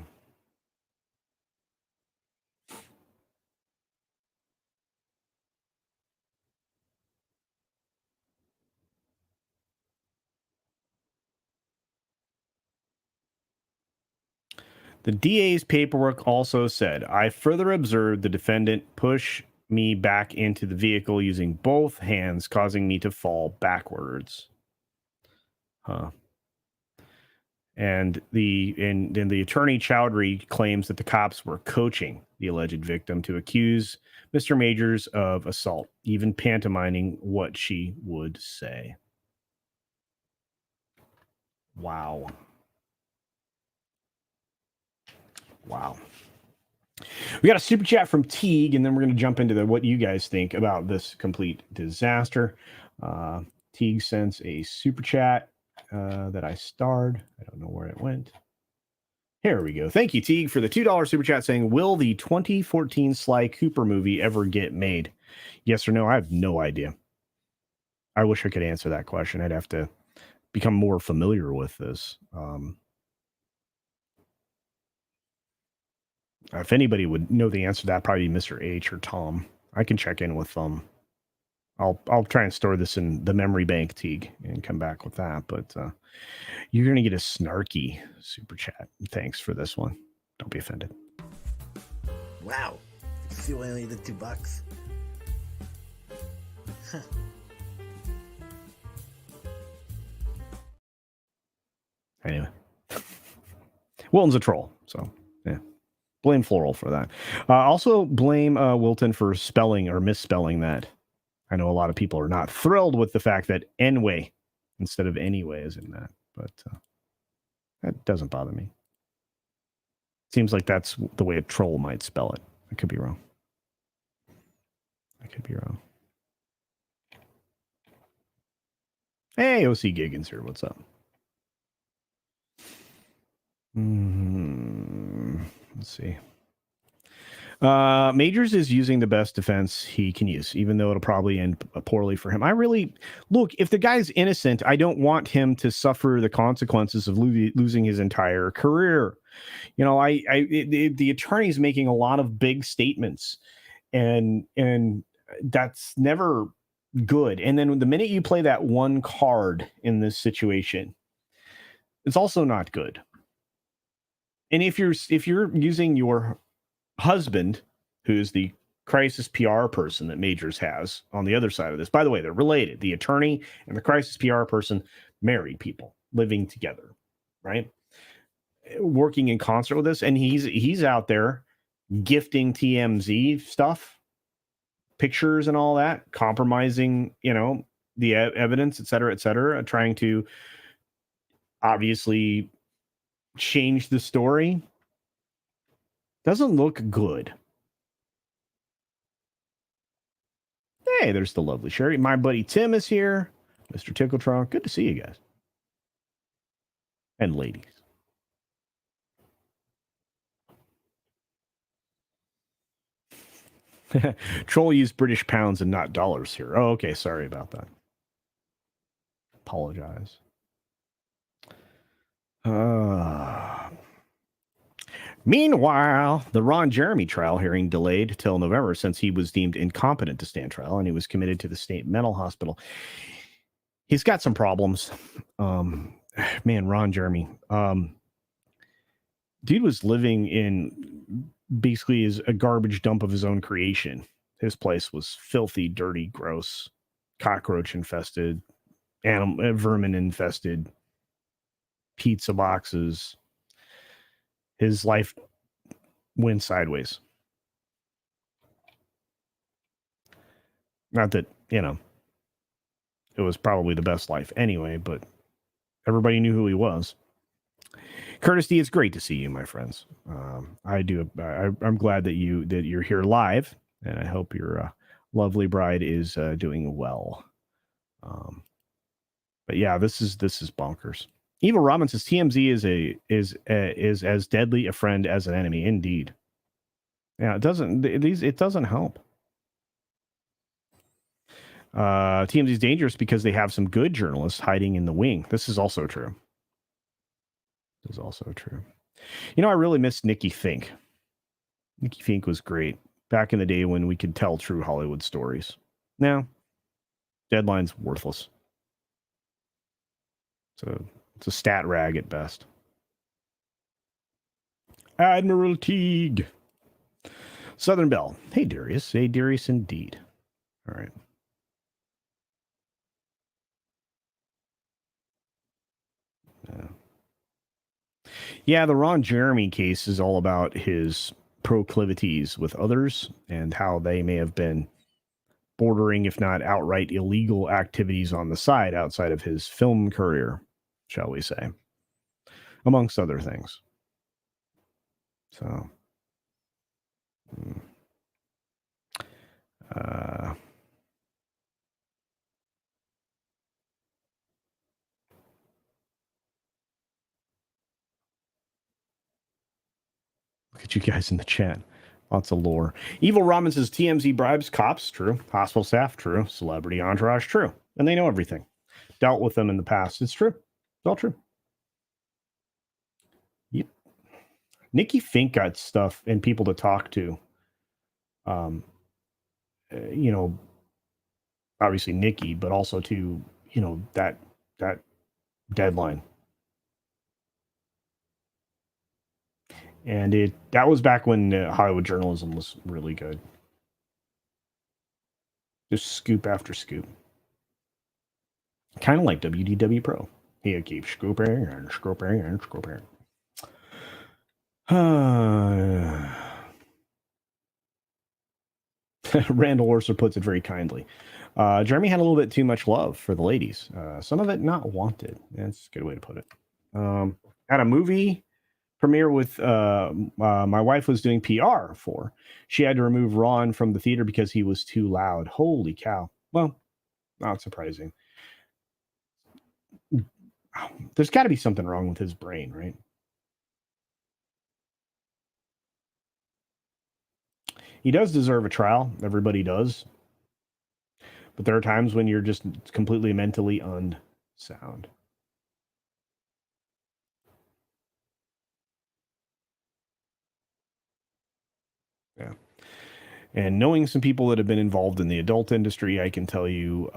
A: The DA's paperwork also said, I further observed the defendant push me back into the vehicle using both hands, causing me to fall backwards. Huh. And the attorney Chowdhury claims that the cops were coaching the alleged victim to accuse Mr. Majors of assault, even pantomiming what she would say. Wow. Wow. We got a super chat from Teague, and then we're going to jump into what you guys think about this complete disaster. Teague sends a super chat that I starred. I don't know where it went. Here we go. Thank you, Teague, for the $2 super chat saying, will the 2014 Sly Cooper movie ever get made? Yes or no? I have no idea. I wish I could answer that question. I'd have to become more familiar with this. If anybody would know the answer to that, probably Mr. H or Tom. I can check in with them. I'll try and store this in the memory bank, Teague, and come back with that. But you're going to get a snarky super chat. Thanks for this one. Don't be offended.
D: Wow. See why I only did $2? Huh.
A: Anyway. Wilton's a troll, so yeah. Blame Floral for that. Also blame Wilton for spelling or misspelling that. I know a lot of people are not thrilled with the fact that Anyway instead of anyway is in that, but that doesn't bother me. Seems like that's the way a troll might spell it. I could be wrong. Hey, OC Giggins here. What's up? Let's see. Majors is using the best defense he can use, even though it'll probably end poorly for him. Look, if the guy's innocent, I don't want him to suffer the consequences of losing his entire career. You know, the attorney's making a lot of big statements, and that's never good. And then the minute you play that one card in this situation, it's also not good. And if you're using your husband, who's the crisis PR person that Majors has on the other side of this, by the way, they're related. The attorney and the crisis PR person, married people living together, right? Working in concert with this, and he's out there gifting TMZ stuff, pictures and all that, compromising, the evidence, et cetera, trying to obviously change the story. Doesn't look good. Hey, there's the lovely Sherry. My buddy Tim is here. Mr. Tickletron. Good to see you guys. And ladies. Troll used British pounds and not dollars here. Oh, okay. Sorry about that. Apologize. Meanwhile, the Ron Jeremy trial hearing delayed till November since he was deemed incompetent to stand trial and he was committed to the state mental hospital. He's got some problems. Man, Ron Jeremy. Dude was living in basically is a garbage dump of his own creation. His place was filthy, dirty, gross, cockroach infested, animal vermin infested, pizza boxes. His life went sideways. Not that, you know, it was probably the best life anyway, but everybody knew who he was. Curtis D, it's great to see you, my friends. I'm glad that you're here live, and I hope your lovely bride is doing well. But yeah, this is bonkers. Evil Robin says TMZ is as deadly a friend as an enemy. Indeed. Yeah, it doesn't help. TMZ is dangerous because they have some good journalists hiding in the wing. This is also true. You know, I really miss Nikki Fink. Nikki Fink was great back in the day when we could tell true Hollywood stories. Now, Deadline's worthless. It's a stat rag at best. Admiral Teague. Southern Belle. Hey, Darius. Hey, Darius, indeed. All right. Yeah, the Ron Jeremy case is all about his proclivities with others and how they may have been bordering, if not outright illegal activities on the side outside of his film career, shall we say, amongst other things. So, look at you guys in the chat. Lots of lore. Evil Ramen says TMZ bribes cops. True. Hospital staff. True. Celebrity entourage. True. And they know everything. Dealt with them in the past. It's true. It's all true. Yep. Nikki Fink got stuff and people to talk to. You know, obviously Nikki, but also to, you know, that Deadline. And that was back when Hollywood journalism was really good. Just scoop after scoop. Kind of like WDW Pro. He keeps scooping and scooping and scooping. Randall Orser puts it very kindly. Jeremy had a little bit too much love for the ladies. Some of it not wanted. That's a good way to put it. At a movie premiere with my wife was doing PR for. She had to remove Ron from the theater because he was too loud. Holy cow. Well, not surprising. There's got to be something wrong with his brain, right? He does deserve a trial. Everybody does. But there are times when you're just completely mentally unsound. Yeah. And knowing some people that have been involved in the adult industry, I can tell you,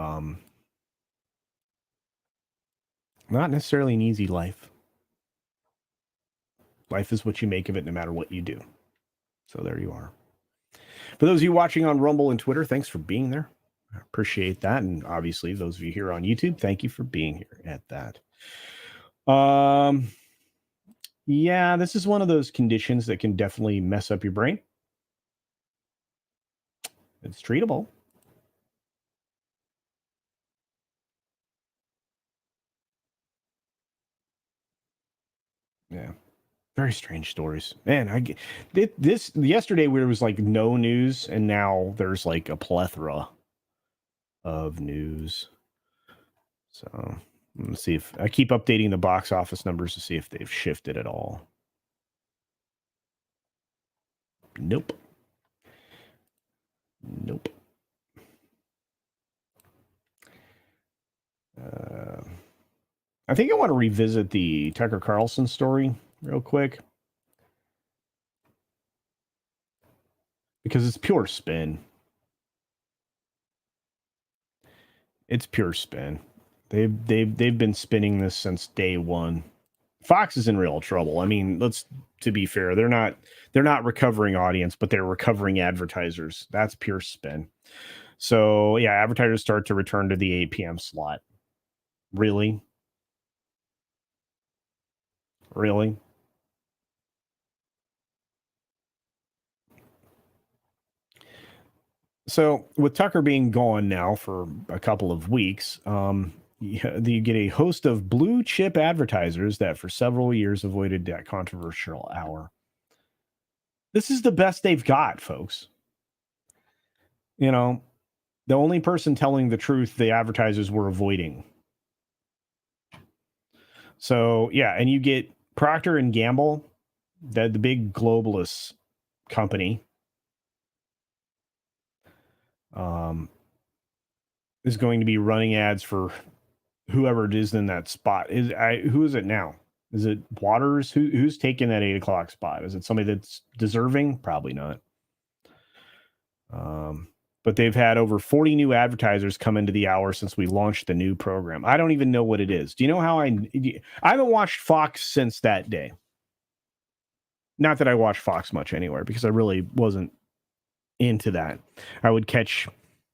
A: not necessarily an easy life. Life is what you make of it no matter what you do. So there you are. For those of you watching on Rumble and Twitter, thanks for being there. I appreciate that. And obviously, those of you here on YouTube, thank you for being here at that. Yeah, this is one of those conditions that can definitely mess up your brain. It's treatable. Yeah. Very strange stories. Man, I get this yesterday where it was like no news, and now there's like a plethora of news. So let's see if I keep updating the box office numbers to see if they've shifted at all. Nope. I think I want to revisit the Tucker Carlson story real quick because it's pure spin. It's pure spin. They've been spinning this since day one Fox is in real trouble. I mean, to be fair, they're not recovering audience, but they're recovering advertisers. That's pure spin. So yeah, advertisers start to return to the 8 p.m. slot. Really? Really? So with Tucker being gone now for a couple of weeks, you get a host of blue chip advertisers that for several years avoided that controversial hour. This is the best they've got, folks. You know, the only person telling the truth the advertisers were avoiding. So yeah, and you get Procter and Gamble, the big globalist company, is going to be running ads for whoever it is in that spot. Who is it now? Is it Waters? Who's taking that 8 o'clock spot? Is it somebody that's deserving? Probably not. But they've had over 40 new advertisers come into the hour since we launched the new program. I don't even know what it is. Do you know how I haven't watched Fox since that day. Not that I watch Fox much anywhere, because I really wasn't into that. I would catch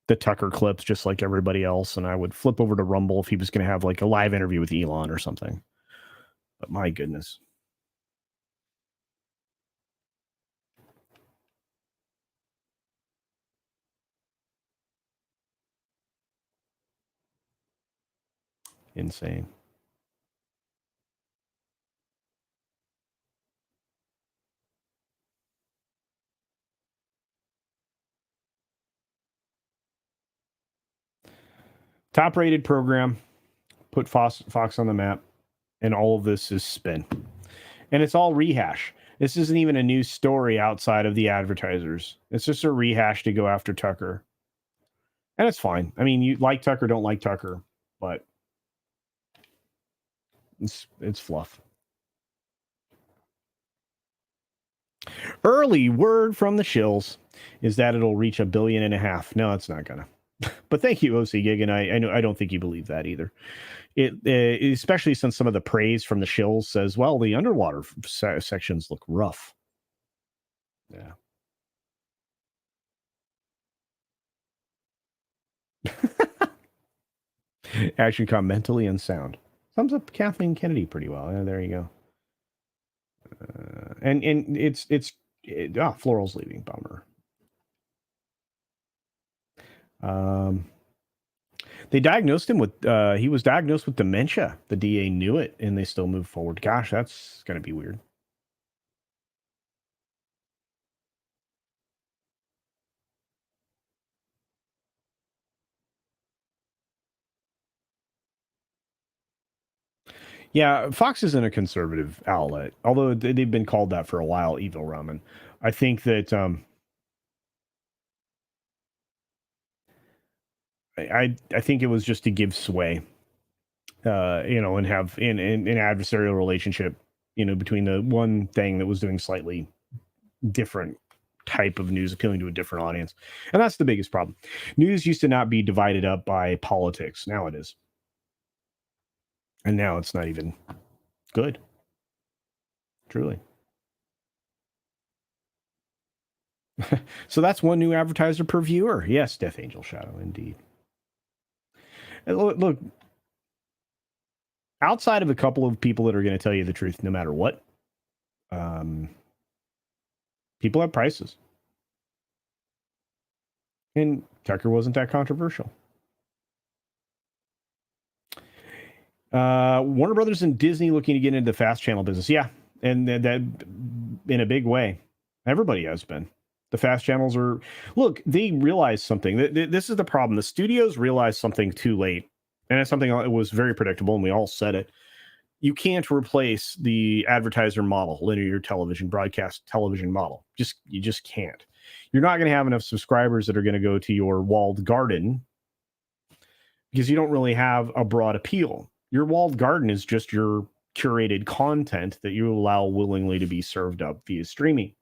A: the Tucker clips just like everybody else, and I would flip over to Rumble if he was going to have like a live interview with Elon or something. But my goodness. Insane. Top rated program, put Fox on the map, and all of this is spin. And it's all rehash. This isn't even a new story outside of the advertisers. It's just a rehash to go after Tucker. And it's fine. I mean, you like Tucker, don't like Tucker, but it's fluff. Early word from the Shills is that it'll reach 1.5 billion. No, it's not gonna. But thank you, OC Gig, and I don't think you believe that either. It especially since some of the praise from the Shills says, well, the underwater sections look rough. Yeah. Action com mentally unsound. Thumbs up Kathleen Kennedy pretty well. Yeah, there you go. And Floral's leaving. Bummer. They diagnosed him with he was diagnosed with dementia. The DA knew it, and they still moved forward. Gosh, that's gonna be weird. Yeah, Fox isn't a conservative outlet, although they've been called that for a while, Evil Ramen. I think that I think it was just to give sway, and have an adversarial relationship, between the one thing that was doing slightly different type of news, appealing to a different audience. And that's the biggest problem. News used to not be divided up by politics. Now it is. And now it's not even good. Truly. So that's one new advertiser per viewer. Yes, Death Angel Shadow, indeed. And look, outside of a couple of people that are going to tell you the truth no matter what, people have prices. And Tucker wasn't that controversial. Warner Brothers and Disney looking to get into the fast channel business. Yeah, and that in a big way. Everybody has been. The fast channels are... Look, they realized something. This is the problem. The studios realized something too late. And it's something that was very predictable, and we all said it. You can't replace the advertiser model, linear television, broadcast television model. You just can't. You're not going to have enough subscribers that are going to go to your walled garden because you don't really have a broad appeal. Your walled garden is just your curated content that you allow willingly to be served up via streaming.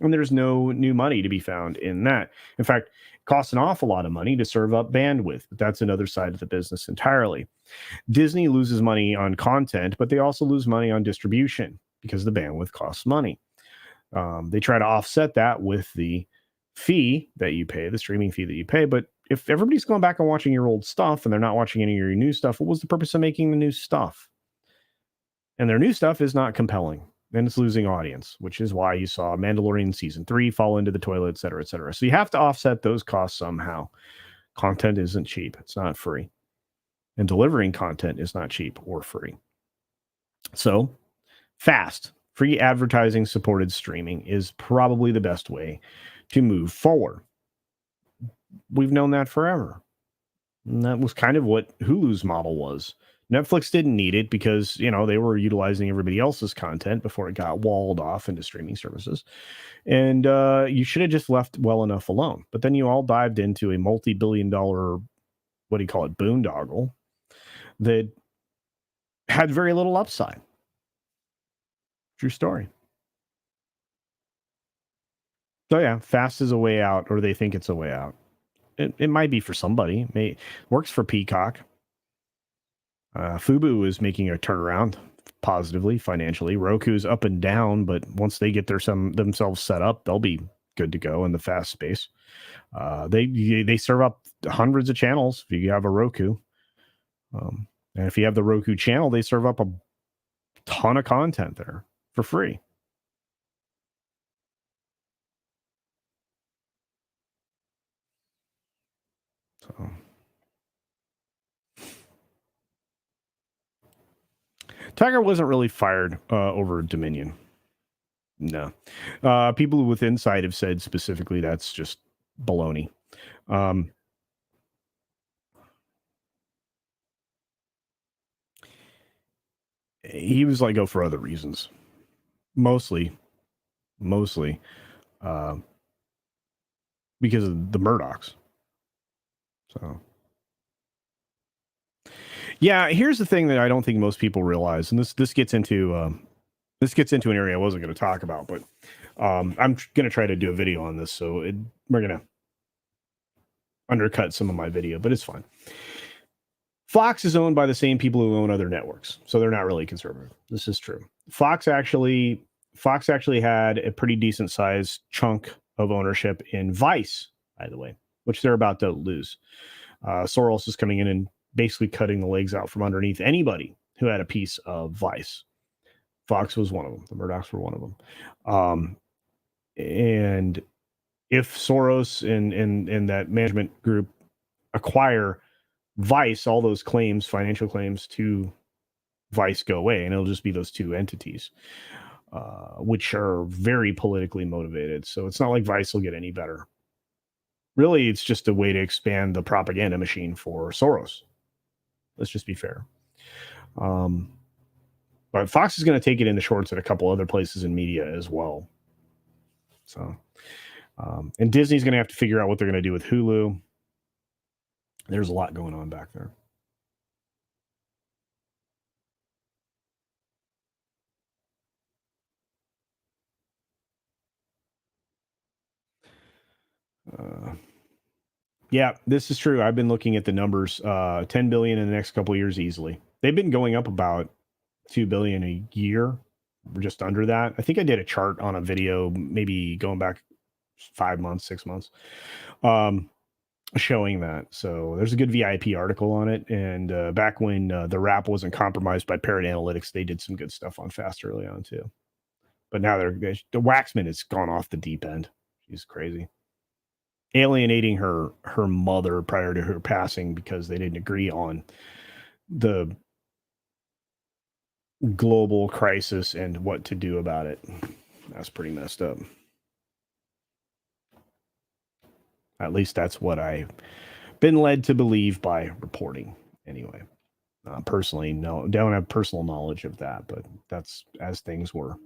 A: And there's no new money to be found in that. In fact, it costs an awful lot of money to serve up bandwidth, but that's another side of the business entirely. Disney loses money on content, but they also lose money on distribution because the bandwidth costs money. They try to offset that with the fee that you pay, the streaming fee that you pay. But if everybody's going back and watching your old stuff and they're not watching any of your new stuff, what was the purpose of making the new stuff? And their new stuff is not compelling, and it's losing audience, which is why you saw Mandalorian season 3 fall into the toilet, et cetera, et cetera. So you have to offset those costs somehow. Content isn't cheap. It's not free. And delivering content is not cheap or free. So fast, free advertising supported streaming is probably the best way to move forward. We've known that forever. And that was kind of what Hulu's model was. Netflix didn't need it because, they were utilizing everybody else's content before it got walled off into streaming services. And you should have just left well enough alone. But then you all dived into a multi-billion-dollar, what do you call it, boondoggle that had very little upside. True story. So yeah, fast is a way out, or they think it's a way out. It might be for somebody. Works for Peacock. Fubu is making a turnaround positively financially. Roku's up and down, but once they get themselves set up, they'll be good to go in the fast space. They serve up hundreds of channels if you have a Roku. And if you have the Roku channel, they serve up a ton of content there for free. So Tiger wasn't really fired over Dominion. No. People with insight have said specifically that's just baloney. He was let go for other reasons. Mostly because of the Murdochs. So yeah, here's the thing that I don't think most people realize, and this gets into an area I wasn't going to talk about, but I'm going to try to do a video on this, so we're going to undercut some of my video, but it's fine. Fox is owned by the same people who own other networks, so they're not really conservative. This is true. Fox actually had a pretty decent sized chunk of ownership in Vice, by the way, which they're about to lose. Soros is coming in and basically cutting the legs out from underneath anybody who had a piece of Vice. Fox was one of them. The Murdochs were one of them. And if Soros and that management group acquire Vice, all those claims, financial claims to Vice go away, and it'll just be those two entities, which are very politically motivated. So it's not like Vice will get any better. Really, it's just a way to expand the propaganda machine for Soros. Let's just be fair. But Fox is going to take it in the shorts at a couple other places in media as well. So, and Disney's going to have to figure out what they're going to do with Hulu. There's a lot going on back there. Yeah, this is true. I've been looking at the numbers. 10 billion in the next couple of years easily. They've been going up about 2 billion a year. We're just under that. I think I did a chart on a video, maybe going back 5 months, 6 months, showing that. So there's a good VIP article on it. And back when the wrap wasn't compromised by Parrot Analytics, they did some good stuff on Fast early on too. But now the Waxman has gone off the deep end. She's crazy. Alienating her mother prior to her passing because they didn't agree on the global crisis and what to do about it. That's pretty messed up. At least that's what I've been led to believe by reporting anyway. Personally, no, don't have personal knowledge of that, but that's as things were.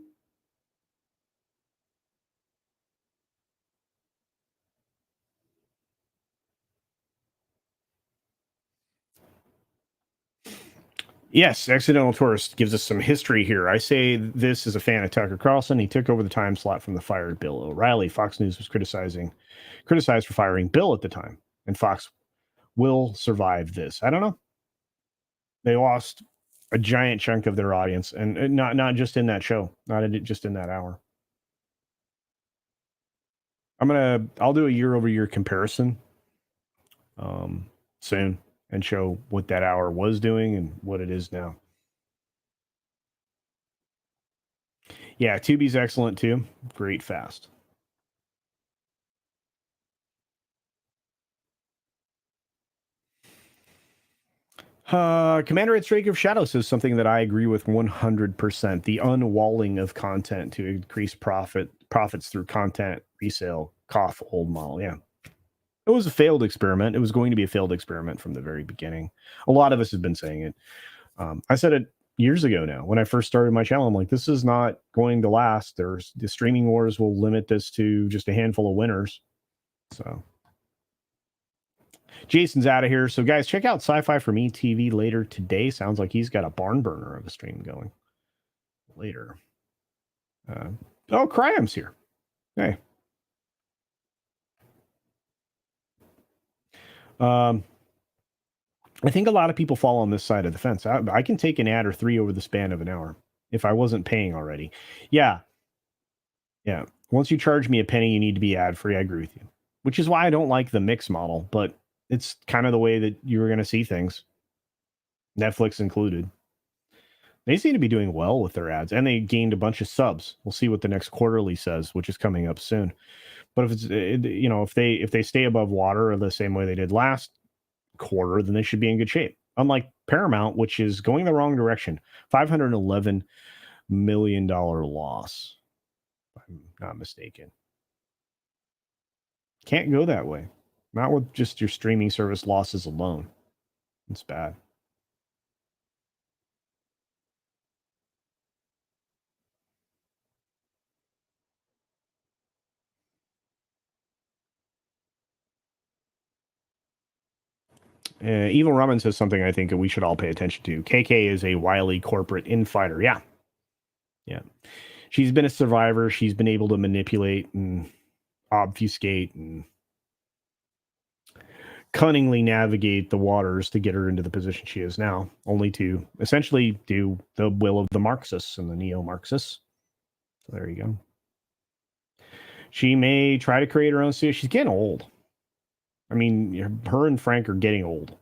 A: Yes, Accidental Tourist gives us some history here. I say this is a fan of Tucker Carlson. He took over the time slot from the fired Bill O'Reilly. Fox News was criticized for firing Bill at the time, and Fox will survive this. I don't know. They lost a giant chunk of their audience, and not just in that show, just in that hour. I'll do a year-over-year comparison soon and show what that hour was doing and what it is now. Yeah, Tubi's excellent too. Great fast. Commander at Strake of Shadow says something that I agree with 100%. The unwalling of content to increase profits through content resale. Cough, old model. Yeah. It was a failed experiment. It was going to be a failed experiment from the very beginning. A lot of us have been saying it. I said it years ago now. When I first started my channel, I'm like, this is not going to last. The streaming wars will limit this to just a handful of winners. So Jason's out of here. So guys, check out Sci-Fi for Me TV later today. Sounds like he's got a barn burner of a stream going later. Cryam's here. Hey. I think a lot of people fall on this side of the fence. I can take an ad or 3 over the span of an hour if I wasn't paying already. Yeah. Once you charge me a penny, you need to be ad free. I agree with you, which is why I don't like the mix model, but it's kind of the way that you're going to see things, Netflix included. They seem to be doing well with their ads, and they gained a bunch of subs. We'll see what the next quarterly says, which is coming up soon. But if it's if they stay above water the same way they did last quarter, then they should be in good shape. Unlike Paramount, which is going the wrong direction, $511 million loss, if I'm not mistaken. Can't go that way. Not with just your streaming service losses alone. It's bad. Evil Ramen says something I think that we should all pay attention to. KK is a wily corporate infighter. Yeah. She's been a survivor. She's been able to manipulate and obfuscate and cunningly navigate the waters to get her into the position she is now, only to essentially do the will of the Marxists and the neo-Marxists. So there you go. She may try to create her own series. She's getting old. I mean, her and Frank are getting old.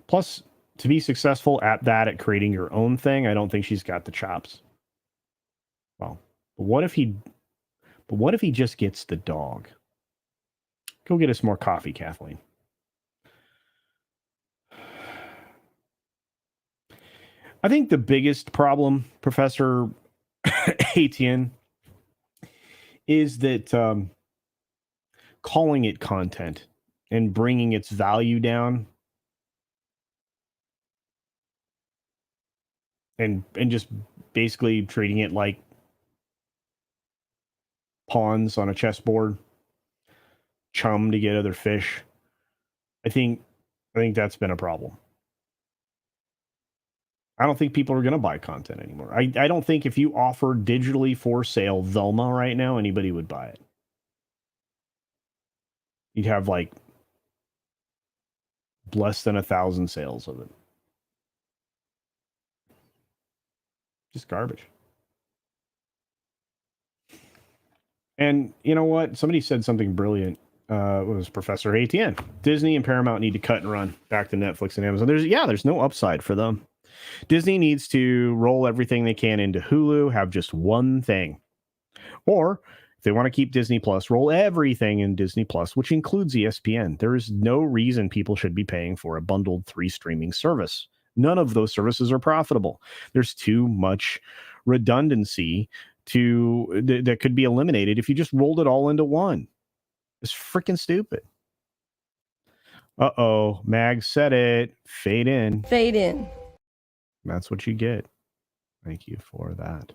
A: Plus, to be successful at creating your own thing, I don't think she's got the chops. Well, but what if he just gets the dog? Go get us more coffee, Kathleen. I think the biggest problem, Professor Etienne, is that calling it content and bringing its value down and just basically treating it like pawns on a chessboard, chum to get other fish. I think that's been a problem. I don't think people are going to buy content anymore. I don't think if you offer digitally for sale Velma right now, anybody would buy it. You'd have like less than 1,000 sales of it. Just garbage. And you know what? Somebody said something brilliant. It was Professor ATN. Disney and Paramount need to cut and run back to Netflix and Amazon. There's no upside for them. Disney needs to roll everything they can into Hulu, have just one thing. Or if they want to keep Disney Plus, roll everything in Disney Plus, which includes ESPN. There is no reason people should be paying for a bundled 3 streaming service. None of those services are profitable. There's too much redundancy that could be eliminated if you just rolled it all into one. It's freaking stupid. Uh-oh, Mag said it. Fade in.
F: Fade in.
A: That's what you get. Thank you for that.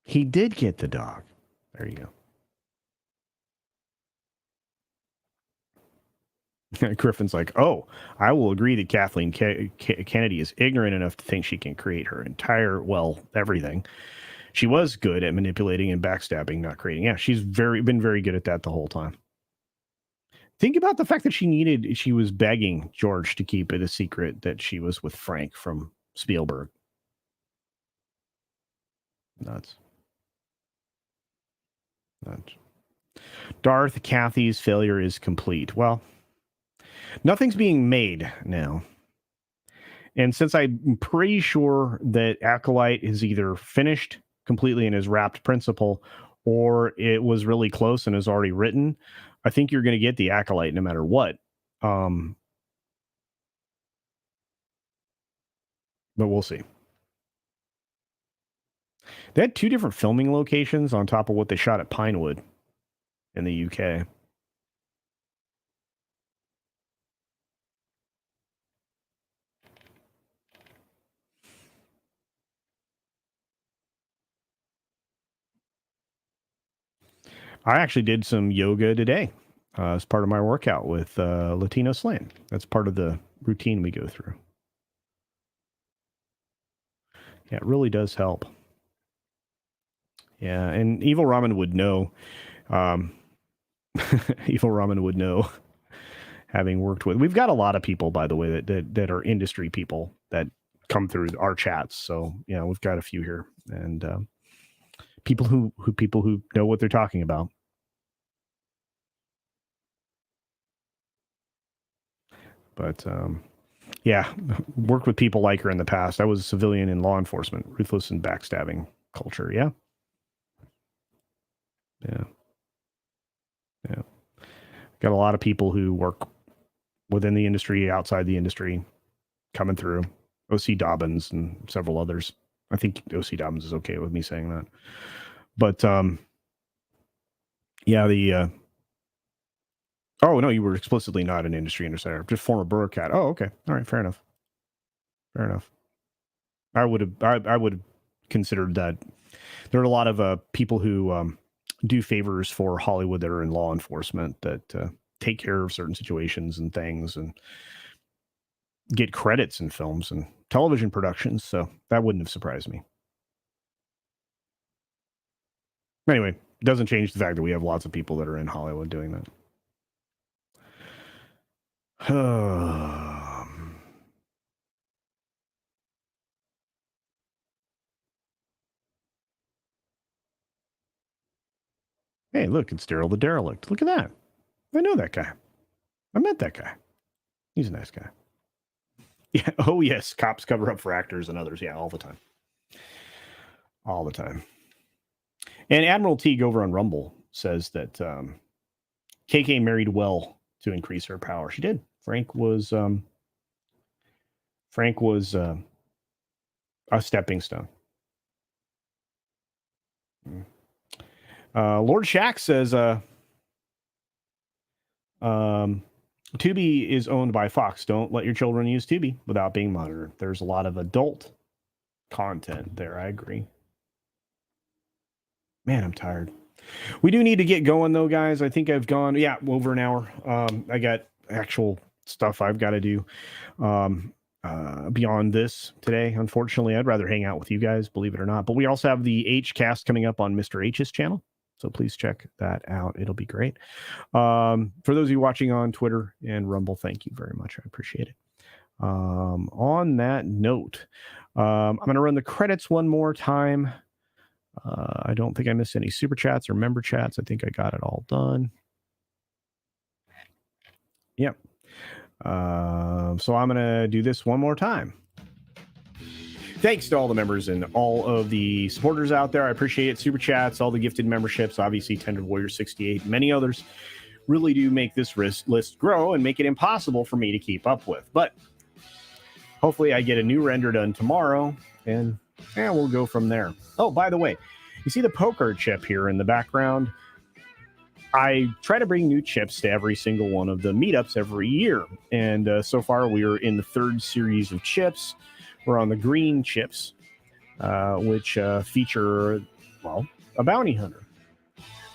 A: He did get the dog. There you go. Griffin's like, oh, I will agree that Kathleen Kennedy is ignorant enough to think she can create her entire, everything. She was good at manipulating and backstabbing, not creating. Yeah, she's been very good at that the whole time. Think about the fact that she was begging George to keep it a secret that she was with Frank from Spielberg. Nuts. Darth, Kathy's failure is complete. Well, nothing's being made now. And since I'm pretty sure that Acolyte is either finished completely in his wrapped principle, or it was really close and is already written, I think you're going to get the Acolyte no matter what. But we'll see. They had 2 different filming locations on top of what they shot at Pinewood in the UK. I actually did some yoga today as part of my workout with Latino Slam. That's part of the routine we go through. Yeah, it really does help. Yeah, and Evil Ramen would know. Evil Ramen would know, having worked with. We've got a lot of people, by the way, that are industry people that come through our chats. So yeah, we've got a few here, and people who know what they're talking about. But yeah, worked with people like her in the past. I was a civilian in law enforcement, ruthless and backstabbing culture. Yeah. Got a lot of people who work within the industry, outside the industry, coming through. O.C. Dobbins and several others. I think O.C. Dobbins is okay with me saying that. But yeah, oh no, you were explicitly not an industry insider, just former bureaucrat. Oh, okay, all right, fair enough. I would have considered that. There are a lot of people who do favors for Hollywood that are in law enforcement that take care of certain situations and things and get credits in films and television productions. So that wouldn't have surprised me. Anyway, it doesn't change the fact that we have lots of people that are in Hollywood doing that. Hey, look, it's Daryl the Derelict. Look at that. I know that guy. I met that guy. He's a nice guy. Yeah. Oh, yes. Cops cover up for actors and others. Yeah, all the time. All the time. And Admiral Teague over on Rumble says that KK married well to increase her power. She did. Frank was a stepping stone. Lord Shack says Tubi is owned by Fox. Don't let your children use Tubi without being monitored. There's a lot of adult content there. I agree. Man, I'm tired. We do need to get going though, guys. I think I've gone, over an hour. I got actual stuff I've got to do beyond this today. Unfortunately, I'd rather hang out with you guys, believe it or not. But we also have the H cast coming up on Mr. H's channel. So please check that out. It'll be great. For those of you watching on Twitter and Rumble, thank you very much. I appreciate it. On that note, I'm going to run the credits one more time. I don't think I missed any super chats or member chats. I think I got it all done. Yep. So I'm going to do this one more time. Thanks to all the members and all of the supporters out there. I appreciate it. Super chats, all the gifted memberships, obviously Tended Warrior 68, many others really do make this list grow and make it impossible for me to keep up with. But hopefully I get a new render done tomorrow and we'll go from there. Oh, by the way, you see the poker chip here in the background? I try to bring new chips to every single one of the meetups every year. And so far we are in the third series of chips. We're on the green chips, which feature a bounty hunter.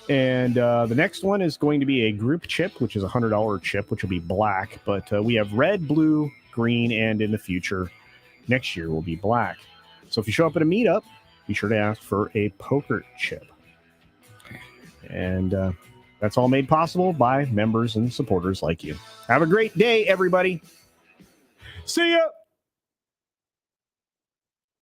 A: And the next one is going to be a group chip, which is a $100 chip, which will be black. But we have red, blue, green, and in the future, next year will be black. So if you show up at a meetup, be sure to ask for a poker chip. And that's all made possible by members and supporters like you. Have a great day, everybody. See ya.